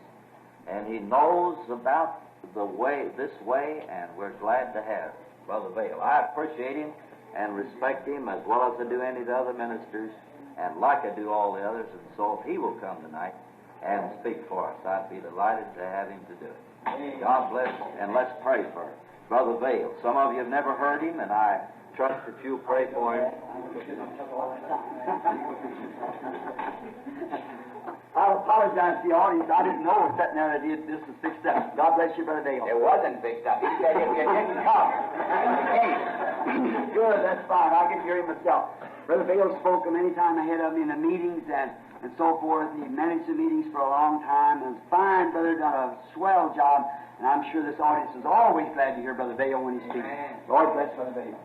and he knows about the way, this way, and we're glad to have Brother Vale. I appreciate him and respect him as well as I do any of the other ministers, and like I do all the others. And so if he will come tonight and speak for us, I'd be delighted to have him to do it. God bless, and let's pray for Brother Vale. Some of you have never heard him, and I trust that you'll pray for him. I apologize to the audience. I didn't know it was sitting there that this was fixed up. God bless you, Brother Dale. It wasn't fixed up. He said if you didn't come, you came. Good, that's fine. I can hear him myself. Brother Dale spoke many times ahead of me in the meetings and so forth. He managed the meetings for a long time. And it's fine, Brother, done a swell job. And I'm sure this audience is always glad to hear Brother Dale when he speaks. Lord bless Brother Dale.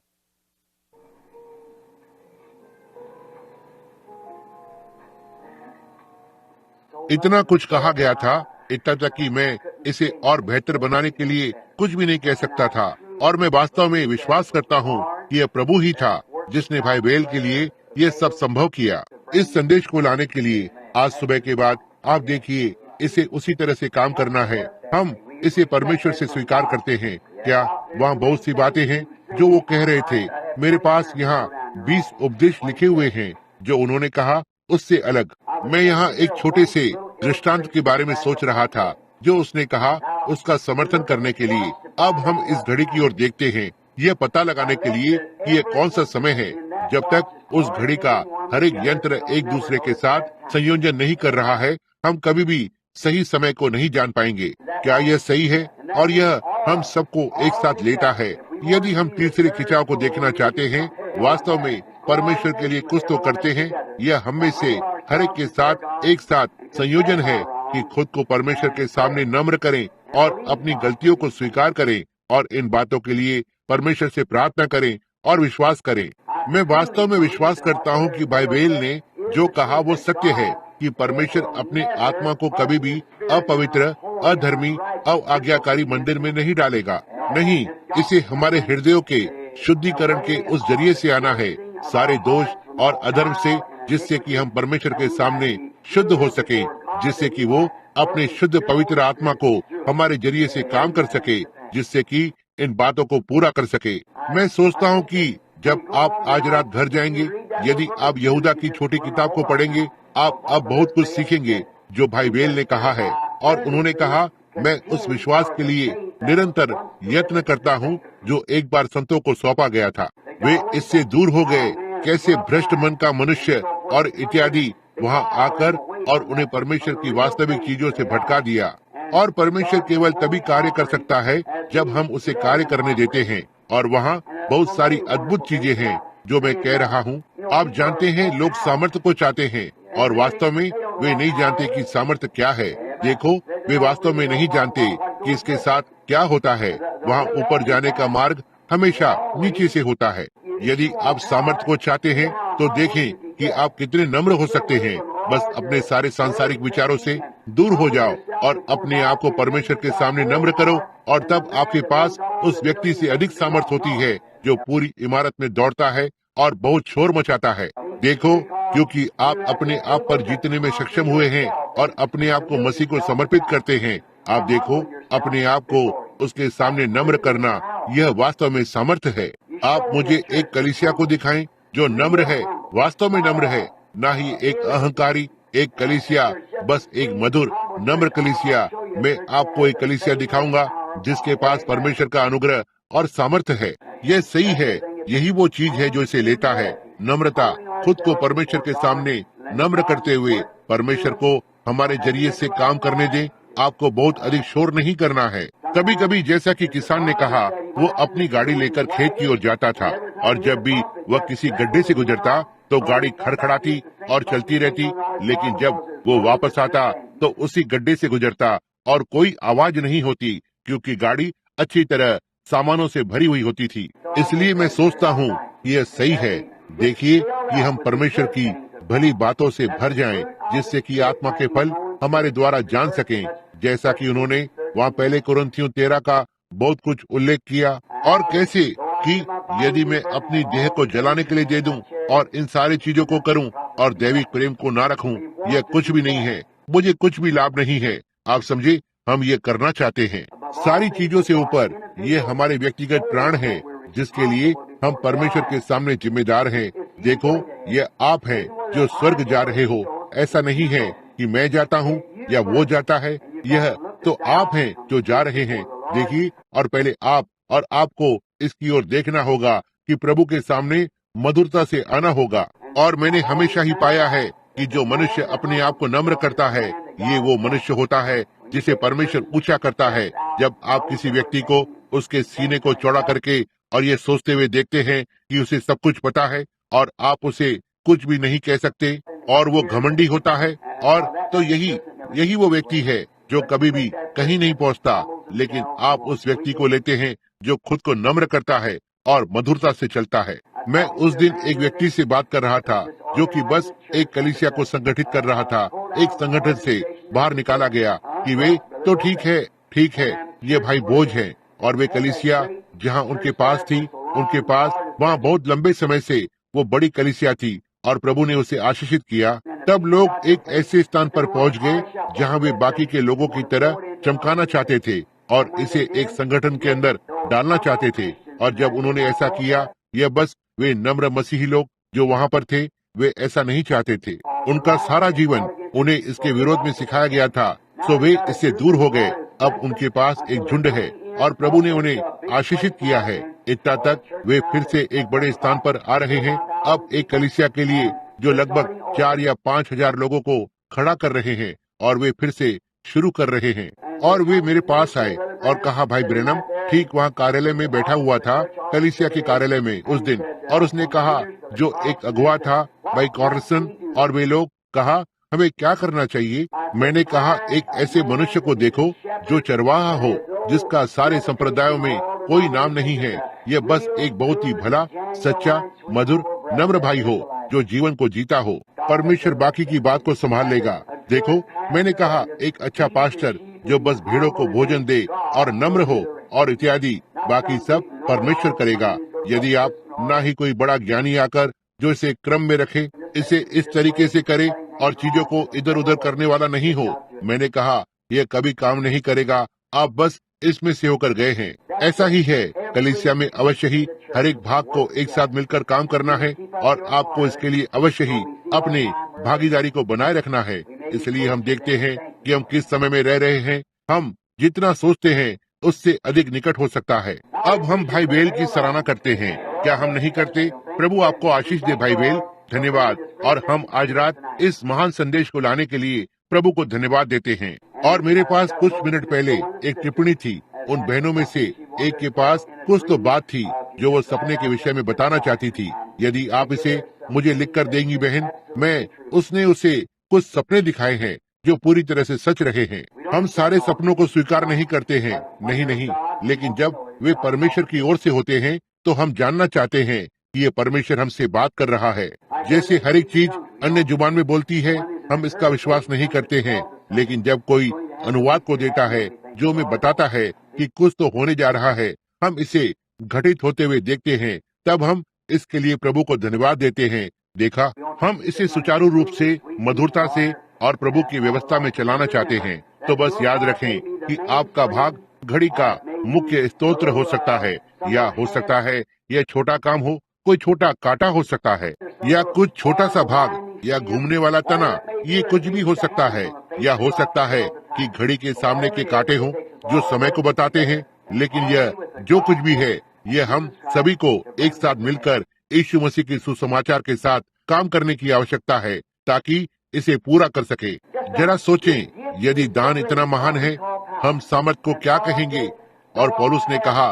इतना कुछ कहा गया था, इतना तक कि मैं इसे और बेहतर बनाने के लिए कुछ भी नहीं कह सकता था। और मैं वास्तव में विश्वास करता हूँ कि यह प्रभु ही था जिसने भाई बेल के लिए ये सब संभव किया। इस संदेश को लाने के लिए आज सुबह के बाद आप देखिए, इसे उसी तरह से काम करना है। हम इसे परमेश्वर से स्वीकार करते हैं। क्या वहाँ बहुत सी बातें हैं जो वो कह रहे थे? मेरे पास यहाँ 20 उपदेश लिखे हुए हैं जो उन्होंने कहा, उससे अलग। मैं यहाँ एक छोटे से दृष्टांत के बारे में सोच रहा था जो उसने कहा, उसका समर्थन करने के लिए। अब हम इस घड़ी की ओर देखते हैं, यह पता लगाने के लिए कि यह कौन सा समय है। जब तक उस घड़ी का हर एक यंत्र एक दूसरे के साथ संयोजन नहीं कर रहा है, हम कभी भी सही समय को नहीं जान पाएंगे। क्या यह सही है? और यह हम सबको एक साथ लेता है। यदि हम तीसरे खिंचाव को देखना चाहते हैं, वास्तव में परमेश्वर के लिए कुछ तो करते हैं। यह हम में से हर एक के साथ एक साथ संयोजन है कि खुद को परमेश्वर के सामने नम्र करें और अपनी गलतियों को स्वीकार करें और इन बातों के लिए परमेश्वर से प्रार्थना करें और विश्वास करें। मैं वास्तव में विश्वास करता हूँ कि भाई बेल ने जो कहा वो सत्य है कि परमेश्वर अपने आत्मा को कभी भी अपवित्र, अधर्मी, अआज्ञाकारी मंदिर में नहीं डालेगा। नहीं, इसे हमारे हृदयों के शुद्धिकरण के उस जरिए से आना है, सारे दोष और अधर्म से, जिससे कि हम परमेश्वर के सामने शुद्ध हो सके, जिससे कि वो अपने शुद्ध पवित्र आत्मा को हमारे जरिए से काम कर सके, जिससे कि इन बातों को पूरा कर सके। मैं सोचता हूँ कि जब आप आज रात घर जाएंगे, यदि आप यहूदा की छोटी किताब को पढ़ेंगे, आप अब बहुत कुछ सीखेंगे जो भाई वेल ने कहा है। और उन्होंने कहा, मैं उस विश्वास के लिए निरंतर यत्न करता हूँ जो एक बार संतों को सौंपा गया था। वे इससे दूर हो गए, कैसे भ्रष्ट मन का मनुष्य और इत्यादि वहाँ आकर और उन्हें परमेश्वर की वास्तविक चीजों से भटका दिया। और परमेश्वर केवल तभी कार्य कर सकता है जब हम उसे कार्य करने देते हैं। और वहाँ बहुत सारी अद्भुत चीजें हैं जो मैं कह रहा हूँ। आप जानते हैं, लोग सामर्थ्य को चाहते हैं और वास्तव में वे नहीं जानते कि सामर्थ्य क्या है। देखो, वे वास्तव में नहीं जानते कि इसके साथ क्या होता है। वहाँ ऊपर जाने का मार्ग हमेशा नीचे से होता है। यदि आप सामर्थ्य को चाहते हैं तो देखें कि आप कितने नम्र हो सकते हैं। बस अपने सारे सांसारिक विचारों से दूर हो जाओ और अपने आप को परमेश्वर के सामने नम्र करो, और तब आपके पास उस व्यक्ति से अधिक सामर्थ्य होती है जो पूरी इमारत में दौड़ता है और बहुत शोर मचाता है। देखो, क्योंकि आप अपने आप पर जीतने में सक्षम हुए हैं और अपने आप को मसीह को समर्पित करते हैं। आप देखो, अपने आप को उसके सामने नम्र करना, यह वास्तव में सामर्थ्य है। आप मुझे एक कलीसिया को दिखाएं जो नम्र है, वास्तव में नम्र है, ना ही एक अहंकारी एक कलीसिया, बस एक मधुर नम्र कलीसिया। मैं आपको एक कलीसिया दिखाऊंगा जिसके पास परमेश्वर का अनुग्रह और सामर्थ्य है। यह सही है, यही वो चीज है जो इसे लेता है, नम्रता। खुद को परमेश्वर के सामने नम्र करते हुए परमेश्वर को हमारे जरिए से काम करने दें। आपको बहुत अधिक शोर नहीं करना है। कभी कभी, जैसा कि किसान ने कहा, वो अपनी गाड़ी लेकर खेत की ओर जाता था और जब भी वह किसी गड्ढे से गुजरता तो गाड़ी खड़खड़ाती और चलती रहती, लेकिन जब वो वापस आता तो उसी गड्ढे से गुजरता और कोई आवाज नहीं होती, क्योंकि गाड़ी अच्छी तरह सामानों से भरी हुई होती थी। इसलिए मैं सोचता हूँ यह सही है। देखिए कि हम परमेश्वर की भली बातों से भर जाएं, जिससे कि आत्मा के फल हमारे द्वारा जान सकें, जैसा कि उन्होंने वहाँ पहले कुरिन्थियों 13 का बहुत कुछ उल्लेख किया। और कैसे कि यदि मैं अपनी देह को जलाने के लिए दे दूं और इन सारी चीजों को करूं और दैविक प्रेम को ना रखूं, यह कुछ भी नहीं है, मुझे कुछ भी लाभ नहीं है। आप समझे, हम ये करना चाहते हैं। सारी चीजों से ऊपर ये हमारे व्यक्तिगत प्राण है, जिसके लिए हम परमेश्वर के सामने जिम्मेदार हैं। देखो, ये आप हैं जो स्वर्ग जा रहे हो। ऐसा नहीं है कि मैं जाता हूँ या वो जाता है, यह तो आप हैं जो जा रहे हैं। देखिए, और पहले आप और आपको इसकी ओर देखना होगा कि प्रभु के सामने मधुरता से आना होगा। और मैंने हमेशा ही पाया है कि जो मनुष्य अपने आप को नम्र करता है, ये वो मनुष्य होता है जिसे परमेश्वर ऊंचा करता है। जब आप किसी व्यक्ति को उसके सीने को चौड़ा करके और ये सोचते हुए देखते हैं कि उसे सब कुछ पता है और आप उसे कुछ भी नहीं कह सकते और वो घमंडी होता है, और तो यही वो व्यक्ति है जो कभी भी कहीं नहीं पहुंचता। लेकिन आप उस व्यक्ति को लेते हैं जो खुद को नम्र करता है और मधुरता से चलता है। मैं उस दिन एक व्यक्ति से बात कर रहा था जो कि बस एक कलीसिया को संगठित कर रहा था। एक संगठन से बाहर निकाला गया कि वे तो ठीक है, ये भाई बोझ है। और वे कलीसिया जहाँ उनके पास थी, उनके पास वहाँ बहुत लंबे समय से वो बड़ी कलीसिया थी और प्रभु ने उसे आशीषित किया। तब लोग एक ऐसे स्थान पर पहुँच गए जहाँ वे बाकी के लोगों की तरह चमकाना चाहते थे और इसे एक संगठन के अंदर डालना चाहते थे। और जब उन्होंने ऐसा किया, यह बस वे नम्र मसीही लोग जो वहाँ पर थे, वे ऐसा नहीं चाहते थे। उनका सारा जीवन उन्हें इसके विरोध में सिखाया गया था, सो वे इससे दूर हो गए। अब उनके पास एक झुंड है और प्रभु ने उन्हें आशीषित किया है। इतना तक वे फिर से एक बड़े स्थान पर आ रहे हैं। अब एक कलीसिया के लिए जो लगभग 4 या 5 हजार लोगों को खड़ा कर रहे हैं और वे फिर से शुरू कर रहे हैं। और वे मेरे पास आए और कहा, भाई ब्रैनम ठीक वहाँ कार्यालय में बैठा हुआ था, कलीसिया के कार्यालय में उस दिन, और उसने कहा, जो एक अगुवा था भाई कॉर्सन, और वे लोग कहा, हमें क्या करना चाहिए। मैंने कहा, एक ऐसे मनुष्य को देखो जो चरवाहा हो, जिसका सारे संप्रदायों में कोई नाम नहीं है। यह बस एक बहुत ही भला, सच्चा, मधुर, नम्र भाई हो जो जीवन को जीता हो। परमेश्वर बाकी की बात को संभाल लेगा। देखो, मैंने कहा, एक अच्छा पास्टर जो बस भीड़ों को भोजन दे और नम्र हो और इत्यादि, बाकी सब परमेश्वर करेगा। यदि आप ना ही कोई बड़ा ज्ञानी आकर जो इसे क्रम में रखे, इसे इस तरीके से करे और चीजों को इधर उधर करने वाला नहीं हो। मैंने कहा यह कभी काम नहीं करेगा, आप बस इसमें से होकर गए हैं। ऐसा ही है, कलीसिया में अवश्य ही हर एक भाग को एक साथ मिलकर काम करना है और आपको इसके लिए अवश्य ही अपनी भागीदारी को बनाए रखना है। इसलिए हम देखते हैं कि हम किस समय में रह रहे हैं। हम जितना सोचते हैं उससे अधिक निकट हो सकता है। अब हम भाई बेल की सराहना करते हैं, क्या हम नहीं करते? प्रभु आपको आशीष दे भाई बेल, धन्यवाद। और हम आज रात इस महान संदेश को लाने के लिए प्रभु को धन्यवाद देते हैं। और मेरे पास कुछ मिनट पहले एक टिप्पणी थी। उन बहनों में से एक के पास कुछ तो बात थी जो वो सपने के विषय में बताना चाहती थी। यदि आप इसे मुझे लिखकर देंगी बहन, मैं उसने उसे कुछ सपने दिखाए हैं जो पूरी तरह से सच रहे हैं। हम सारे सपनों को स्वीकार नहीं करते हैं, नहीं, लेकिन जब वे परमेश्वर की ओर से होते हैं तो हम जानना चाहते हैं कि ये परमेश्वर हमसे बात कर रहा है। जैसे हर एक चीज अन्य जुबान में बोलती है, हम इसका विश्वास नहीं करते हैं, लेकिन जब कोई अनुवाद को देता है जो हमें बताता है कि कुछ तो होने जा रहा है, हम इसे घटित होते हुए देखते हैं, तब हम इसके लिए प्रभु को धन्यवाद देते हैं। देखा, हम इसे सुचारू रूप से, मधुरता से और प्रभु की व्यवस्था में चलाना चाहते हैं। तो बस याद रखें कि आपका भाग घड़ी का मुख्य स्तोत्र हो सकता है, या हो सकता है यह छोटा काम हो, कोई छोटा कांटा हो सकता है, या कुछ छोटा सा भाग, या घूमने वाला तना, ये कुछ भी हो सकता है। या हो सकता है कि घड़ी के सामने के कांटे हों जो समय को बताते हैं। लेकिन यह जो कुछ भी है, यह हम सभी को एक साथ मिलकर यीशु मसीह के सुसमाचार के साथ काम करने की आवश्यकता है ताकि इसे पूरा कर सके। जरा सोचें, यदि दान इतना महान है, हम सामर्थ को क्या कहेंगे? और पौलुस ने कहा,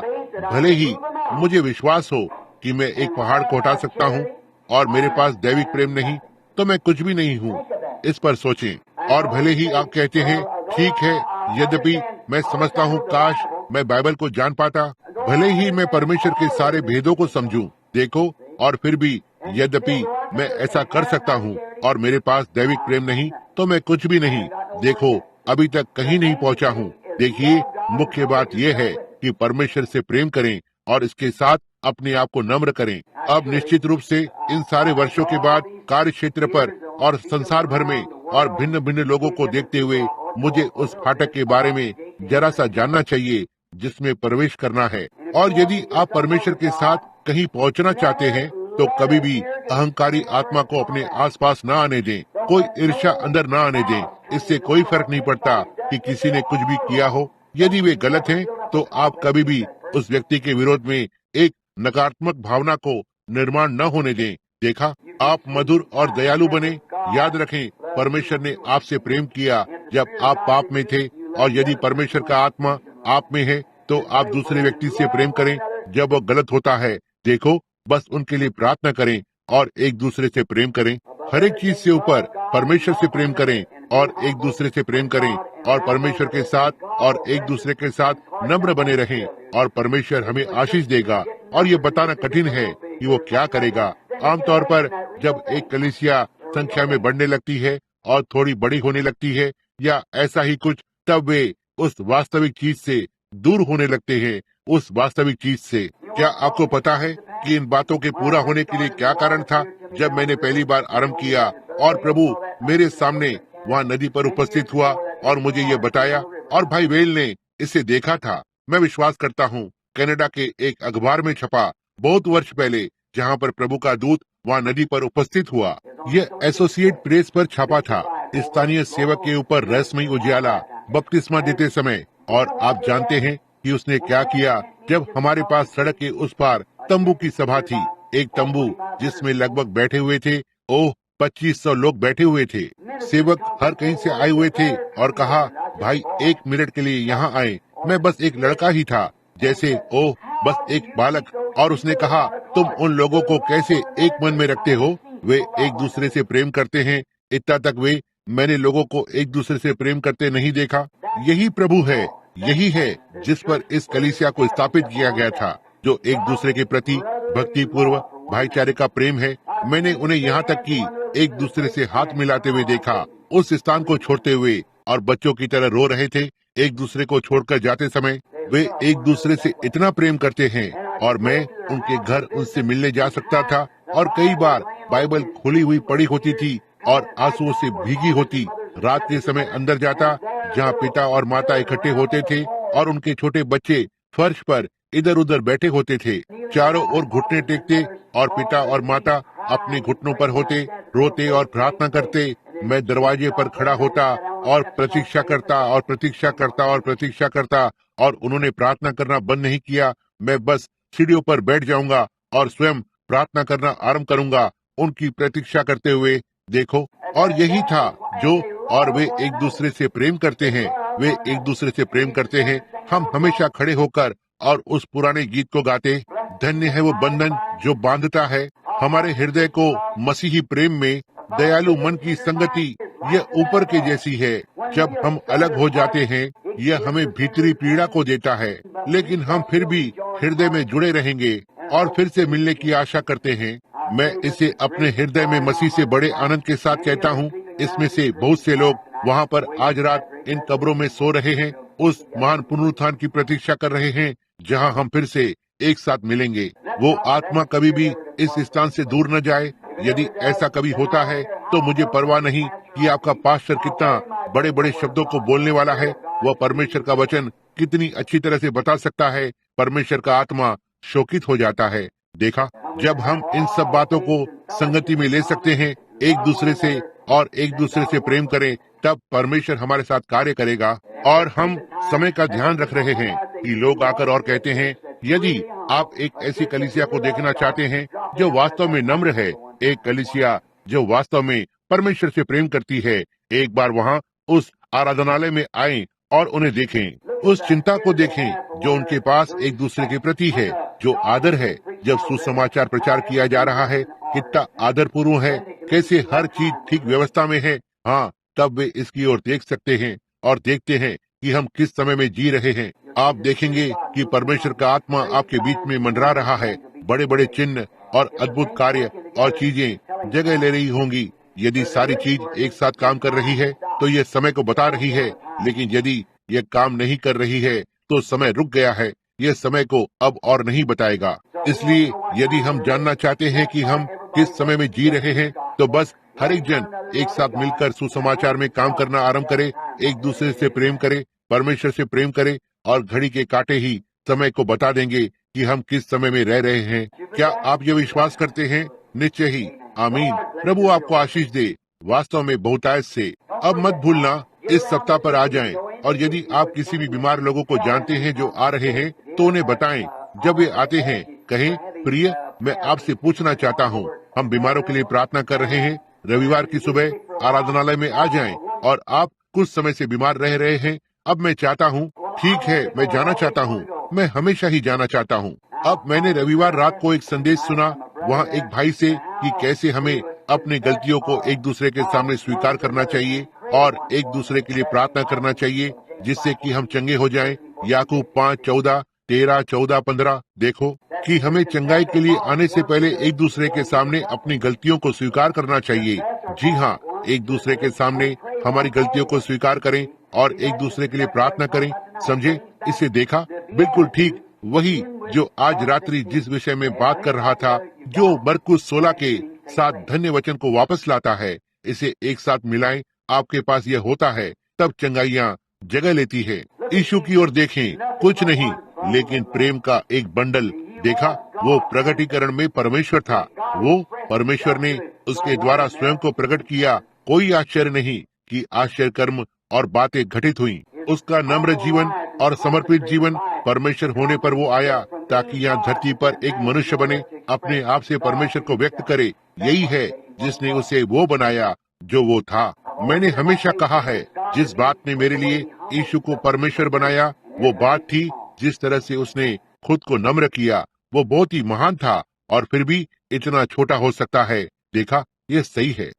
भले ही मुझे विश्वास हो कि मैं एक पहाड़ को हटा सकता हूँ और मेरे पास दैविक प्रेम नहीं तो मैं कुछ भी नहीं हूँ। इस पर सोचें। और भले ही आप कहते हैं, ठीक है, यद्यपि मैं समझता हूँ काश मैं बाइबल को जान पाता, भले ही मैं परमेश्वर के सारे भेदों को समझूं, देखो, और फिर भी यद्यपि मैं ऐसा कर सकता हूँ और मेरे पास दैविक प्रेम नहीं तो मैं कुछ भी नहीं, देखो, अभी तक कहीं नहीं पहुँचा हूँ। देखिए, मुख्य बात यह है कि परमेश्वर से प्रेम करें और इसके साथ अपने आप को नम्र करें। अब निश्चित रूप से इन सारे वर्षों के बाद कार्य क्षेत्र पर और संसार भर में और भिन्न भिन्न लोगों को देखते हुए मुझे उस फाटक के बारे में जरा सा जानना चाहिए जिसमें प्रवेश करना है। और यदि आप परमेश्वर के साथ कहीं पहुंचना चाहते हैं तो कभी भी अहंकारी आत्मा को अपने आसपास न आने दें, कोई ईर्ष्या अंदर न आने दें। इससे कोई फर्क नहीं पड़ता कि किसी ने कुछ भी किया हो। यदि वे गलत हैं तो आप कभी भी उस व्यक्ति के विरोध में एक नकारात्मक भावना को निर्माण न होने दें। देखा, आप मधुर और दयालु बने। याद रखें, परमेश्वर ने आपसे प्रेम किया जब आप पाप में थे, और यदि परमेश्वर का आत्मा आप में है तो आप दूसरे व्यक्ति से प्रेम करें जब वो गलत होता है। देखो, बस उनके लिए प्रार्थना करें और एक दूसरे से प्रेम करें। हर एक चीज से ऊपर परमेश्वर से प्रेम करें और एक दूसरे से प्रेम करें और परमेश्वर के साथ और एक दूसरे के साथ नम्र बने रहें और परमेश्वर हमें आशीष देगा। और ये बताना कठिन है कि वो क्या करेगा। आमतौर पर जब एक कलीसिया संख्या में बढ़ने लगती है और थोड़ी बड़ी होने लगती है या ऐसा ही कुछ, तब वे उस वास्तविक चीज से दूर होने लगते हैं, उस वास्तविक चीज से। क्या आपको पता है कि इन बातों के पूरा होने के लिए क्या कारण था? जब मैंने पहली बार आरंभ किया और प्रभु मेरे सामने वहाँ नदी पर उपस्थित हुआ और मुझे ये बताया, और भाई वेल ने इसे देखा था। मैं विश्वास करता हूँ कनाडा के एक अखबार में छपा बहुत वर्ष पहले, जहाँ पर प्रभु का दूत वहाँ नदी पर उपस्थित हुआ। यह एसोसिएट प्रेस पर छपा था। स्थानीय सेवक के ऊपर रहस्यमयी उजियाला बपतिस्मा देते समय। और आप जानते हैं कि उसने क्या किया? जब हमारे पास सड़क के उस पार तंबू की सभा थी, एक तंबू जिसमें लगभग बैठे हुए थे 2500 लोग बैठे हुए थे। सेवक हर कहीं से आए हुए थे और कहा, भाई 1 मिनट के लिए यहाँ आए। मैं बस एक लड़का ही था, जैसे बस एक बालक। और उसने कहा, तुम उन लोगों को कैसे एक मन में रखते हो? वे एक दूसरे से प्रेम करते हैं। इतना तक मैंने लोगों को एक दूसरे से प्रेम करते नहीं देखा। यही प्रभु है, यही है जिस पर इस कलीसिया को स्थापित किया गया था, जो एक दूसरे के प्रति भक्ति पूर्व भाईचारे का प्रेम है। मैंने उन्हें यहाँ तक कि एक दूसरे से हाथ मिलाते हुए देखा, उस स्थान को छोड़ते हुए, और बच्चों की तरह रो रहे थे। एक दूसरे को छोड़कर जाते समय वे एक दूसरे से इतना प्रेम करते हैं। और मैं उनके घर उनसे मिलने जा सकता था और कई बार बाइबल खुली हुई पड़ी होती थी और आंसुओं से भीगी होती रात के समय अंदर जाता, जहाँ पिता और माता इकट्ठे होते थे और उनके छोटे बच्चे फर्श पर इधर उधर बैठे होते थे। चारों ओर घुटने टेकते और पिता और माता अपने घुटनों पर होते, रोते और प्रार्थना करते। मैं दरवाजे पर खड़ा होता और प्रतीक्षा करता और प्रतीक्षा करता और प्रतीक्षा करता, और उन्होंने प्रार्थना करना बंद नहीं किया। मैं बस सीढ़ियों पर बैठ जाऊंगा और स्वयं प्रार्थना करना आरंभ करूंगा, उनकी प्रतीक्षा करते हुए। देखो, और यही था जो, और वे एक दूसरे से प्रेम करते हैं, वे एक दूसरे से प्रेम करते हैं। हम हमेशा खड़े होकर और उस पुराने गीत को गाते, धन्य है वो बंधन जो बांधता है हमारे हृदय को मसीही प्रेम में। दयालु मन की संगति यह ऊपर के जैसी है। जब हम अलग हो जाते हैं, यह हमें भीतरी पीड़ा को देता है, लेकिन हम फिर भी हृदय में जुड़े रहेंगे और फिर से मिलने की आशा करते हैं। मैं इसे अपने हृदय में मसीह से बड़े आनंद के साथ कहता हूँ। इसमें से बहुत से लोग वहाँ पर आज रात इन कब्रों में सो रहे हैं, उस महान पुनरुत्थान की प्रतीक्षा कर रहे हैं, जहाँ हम फिर से एक साथ मिलेंगे। वो आत्मा कभी भी इस स्थान से दूर न जाए। यदि ऐसा कभी होता है तो मुझे परवाह नहीं कि आपका पास्टर कितना बड़े बड़े शब्दों को बोलने वाला है। वह परमेश्वर का वचन कितनी अच्छी तरह से बता सकता है। परमेश्वर का आत्मा शोकित हो जाता है। देखा, जब हम इन सब बातों को संगति में ले सकते हैं, एक दूसरे से और एक दूसरे से प्रेम करें, तब परमेश्वर हमारे साथ कार्य करेगा। और हम समय का ध्यान रख रहे हैं कि लोग आकर और कहते हैं, यदि आप एक ऐसी कलीसिया को देखना चाहते हैं जो वास्तव में नम्र है, एक कलीसिया जो वास्तव में परमेश्वर से प्रेम करती है, एक बार वहाँ उस आराधनालय में आएं और उन्हें देखें। उस चिंता को देखें जो उनके पास एक दूसरे के प्रति है, जो आदर है। जब सुसमाचार प्रचार किया जा रहा है, कितना आदरपूर्व है, कैसे हर चीज ठीक व्यवस्था में है। हाँ, तब वे इसकी ओर देख सकते हैं और देखते हैं कि हम किस समय में जी रहे हैं। आप देखेंगे कि परमेश्वर का आत्मा आपके बीच में मंडरा रहा है। बड़े बड़े चिन्ह और अद्भुत कार्य और चीजें जगह ले रही होंगी। यदि सारी चीज एक साथ काम कर रही है तो यह समय को बता रही है, लेकिन यदि यह काम नहीं कर रही है तो समय रुक गया है। यह समय को अब और नहीं बताएगा। इसलिए यदि हम जानना चाहते हैं कि हम किस समय में जी रहे हैं, तो बस हर एक जन एक साथ मिलकर सुसमाचार में काम करना आरंभ करे, एक दूसरे से प्रेम करे, परमेश्वर से प्रेम करे, और घड़ी के कांटे ही समय को बता देंगे कि हम किस समय में रह रहे हैं। क्या आप ये विश्वास करते हैं? निश्चय ही। आमीन। प्रभु आपको आशीष दे, वास्तव में बहुतायत से। अब मत भूलना, इस सप्ताह पर आ जाएं, और यदि आप किसी भी बीमार लोगों को जानते हैं जो आ रहे हैं, तो उन्हें बताएं। जब वे आते हैं, कहें, प्रिय, मैं आपसे पूछना चाहता हूँ, हम बीमारों के लिए प्रार्थना कर रहे हैं। रविवार की सुबह आराधनालय में आ जाएं, और आप कुछ समय से बीमार रह रहे हैं। अब मैं चाहता हूँ, ठीक है, मैं जाना चाहता हूँ, मैं हमेशा ही जाना चाहता हूँ। अब मैंने रविवार रात को एक संदेश सुना वहाँ एक भाई से कि कैसे हमें अपनी गलतियों को एक दूसरे के सामने स्वीकार करना चाहिए और एक दूसरे के लिए प्रार्थना करना चाहिए, जिससे कि हम चंगे हो जाएं। याकूब 5:14, 13, 14, 15। देखो कि हमें चंगाई के लिए आने से पहले एक दूसरे के सामने अपनी गलतियों को स्वीकार करना चाहिए। जी हाँ, एक दूसरे के सामने हमारी गलतियों को स्वीकार करें और एक दूसरे के लिए प्रार्थना करें। समझे? इसे देखा? बिल्कुल ठीक वही जो आज रात्रि जिस विषय में बात कर रहा था, जो मरकुस 16 के साथ धन्य वचन को वापस लाता है। इसे एक साथ मिलाएं, आपके पास यह होता है, तब चंगाइयाँ जगह लेती है। यीशु की ओर देखें, कुछ नहीं लेकिन प्रेम का एक बंडल। देखा, वो प्रगटीकरण में परमेश्वर था। वो परमेश्वर ने उसके द्वारा स्वयं को प्रकट किया। कोई आश्चर्य नहीं कि आश्चर्य कर्म और बातें घटित हुई। उसका नम्र जीवन और समर्पित जीवन, परमेश्वर होने पर वो आया ताकि यहाँ धरती पर एक मनुष्य बने, अपने आप से परमेश्वर को व्यक्त करे। यही है जिसने उसे वो बनाया जो वो था। मैंने हमेशा कहा है, जिस बात ने मेरे लिए यीशु को परमेश्वर बनाया, वो बात थी जिस तरह से उसने खुद को नम्र किया। वो बहुत ही महान था और फिर भी इतना छोटा हो सकता है। देखा, ये सही है।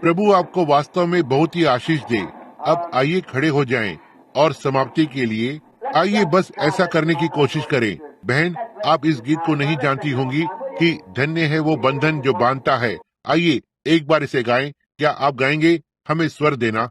प्रभु आपको वास्तव में बहुत ही आशीष दे। अब आइए खड़े हो जाएं और समाप्ति के लिए आइए बस ऐसा करने की कोशिश करें। बहन, आप इस गीत को नहीं जानती होंगी कि धन्य है वो बंधन जो बांधता है। आइए एक बार इसे गाएं। क्या आप गाएंगे? हमें स्वर देना।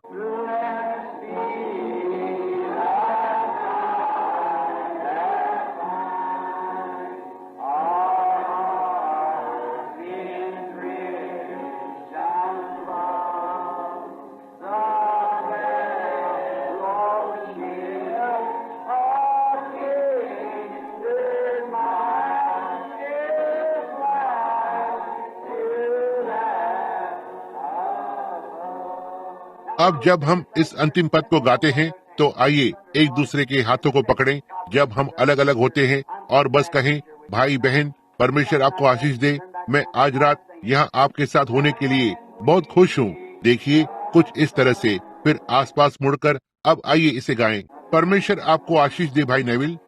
अब जब हम इस अंतिम पद को गाते हैं तो आइए एक दूसरे के हाथों को पकड़ें जब हम अलग अलग होते हैं और बस कहें, भाई बहन, परमेश्वर आपको आशीष दे। मैं आज रात यहाँ आपके साथ होने के लिए बहुत खुश हूँ। देखिए, कुछ इस तरह से। फिर आसपास मुड़कर अब आइए इसे गाएं। परमेश्वर आपको आशीष दे भाई नेविल।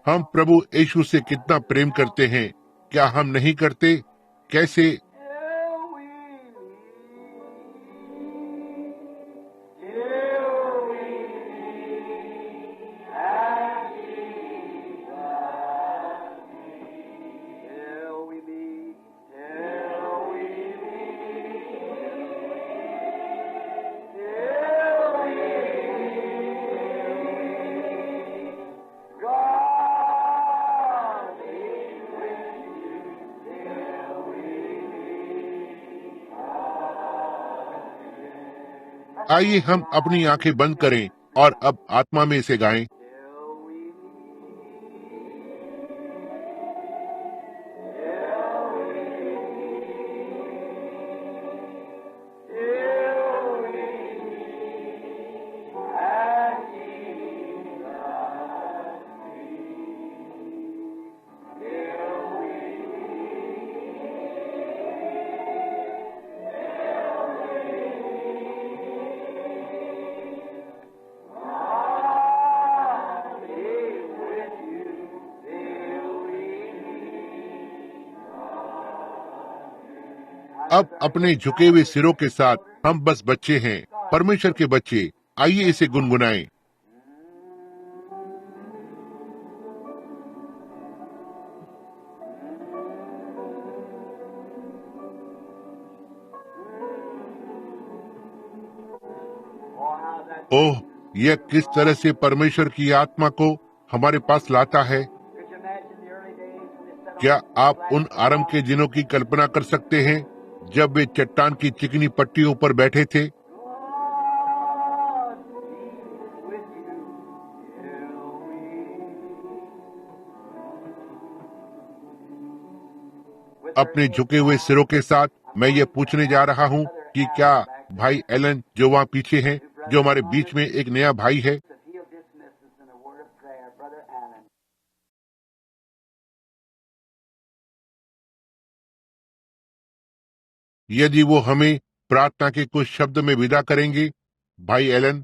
हम प्रभु यीशु से कितना प्रेम करते हैं, क्या हम नहीं करते? कैसे आइए हम अपनी आंखें बंद करें और अब आत्मा में इसे गाएं। अब अपने झुके हुए सिरों के साथ हम बस बच्चे हैं, परमेश्वर के बच्चे। आइए इसे गुनगुनाएं। ओह, यह किस तरह से परमेश्वर की आत्मा को हमारे पास लाता है। क्या आप उन आरंभ के दिनों की कल्पना कर सकते हैं जब वे चट्टान की चिकनी पट्टियों पर बैठे थे, अपने झुके हुए सिरों के साथ? मैं ये पूछने जा रहा हूँ कि क्या भाई एलन जो वहाँ पीछे हैं, जो हमारे बीच में एक नया भाई है, यदि वो हमें प्रार्थना के कुछ शब्द में विदा करेंगे? भाई एलन।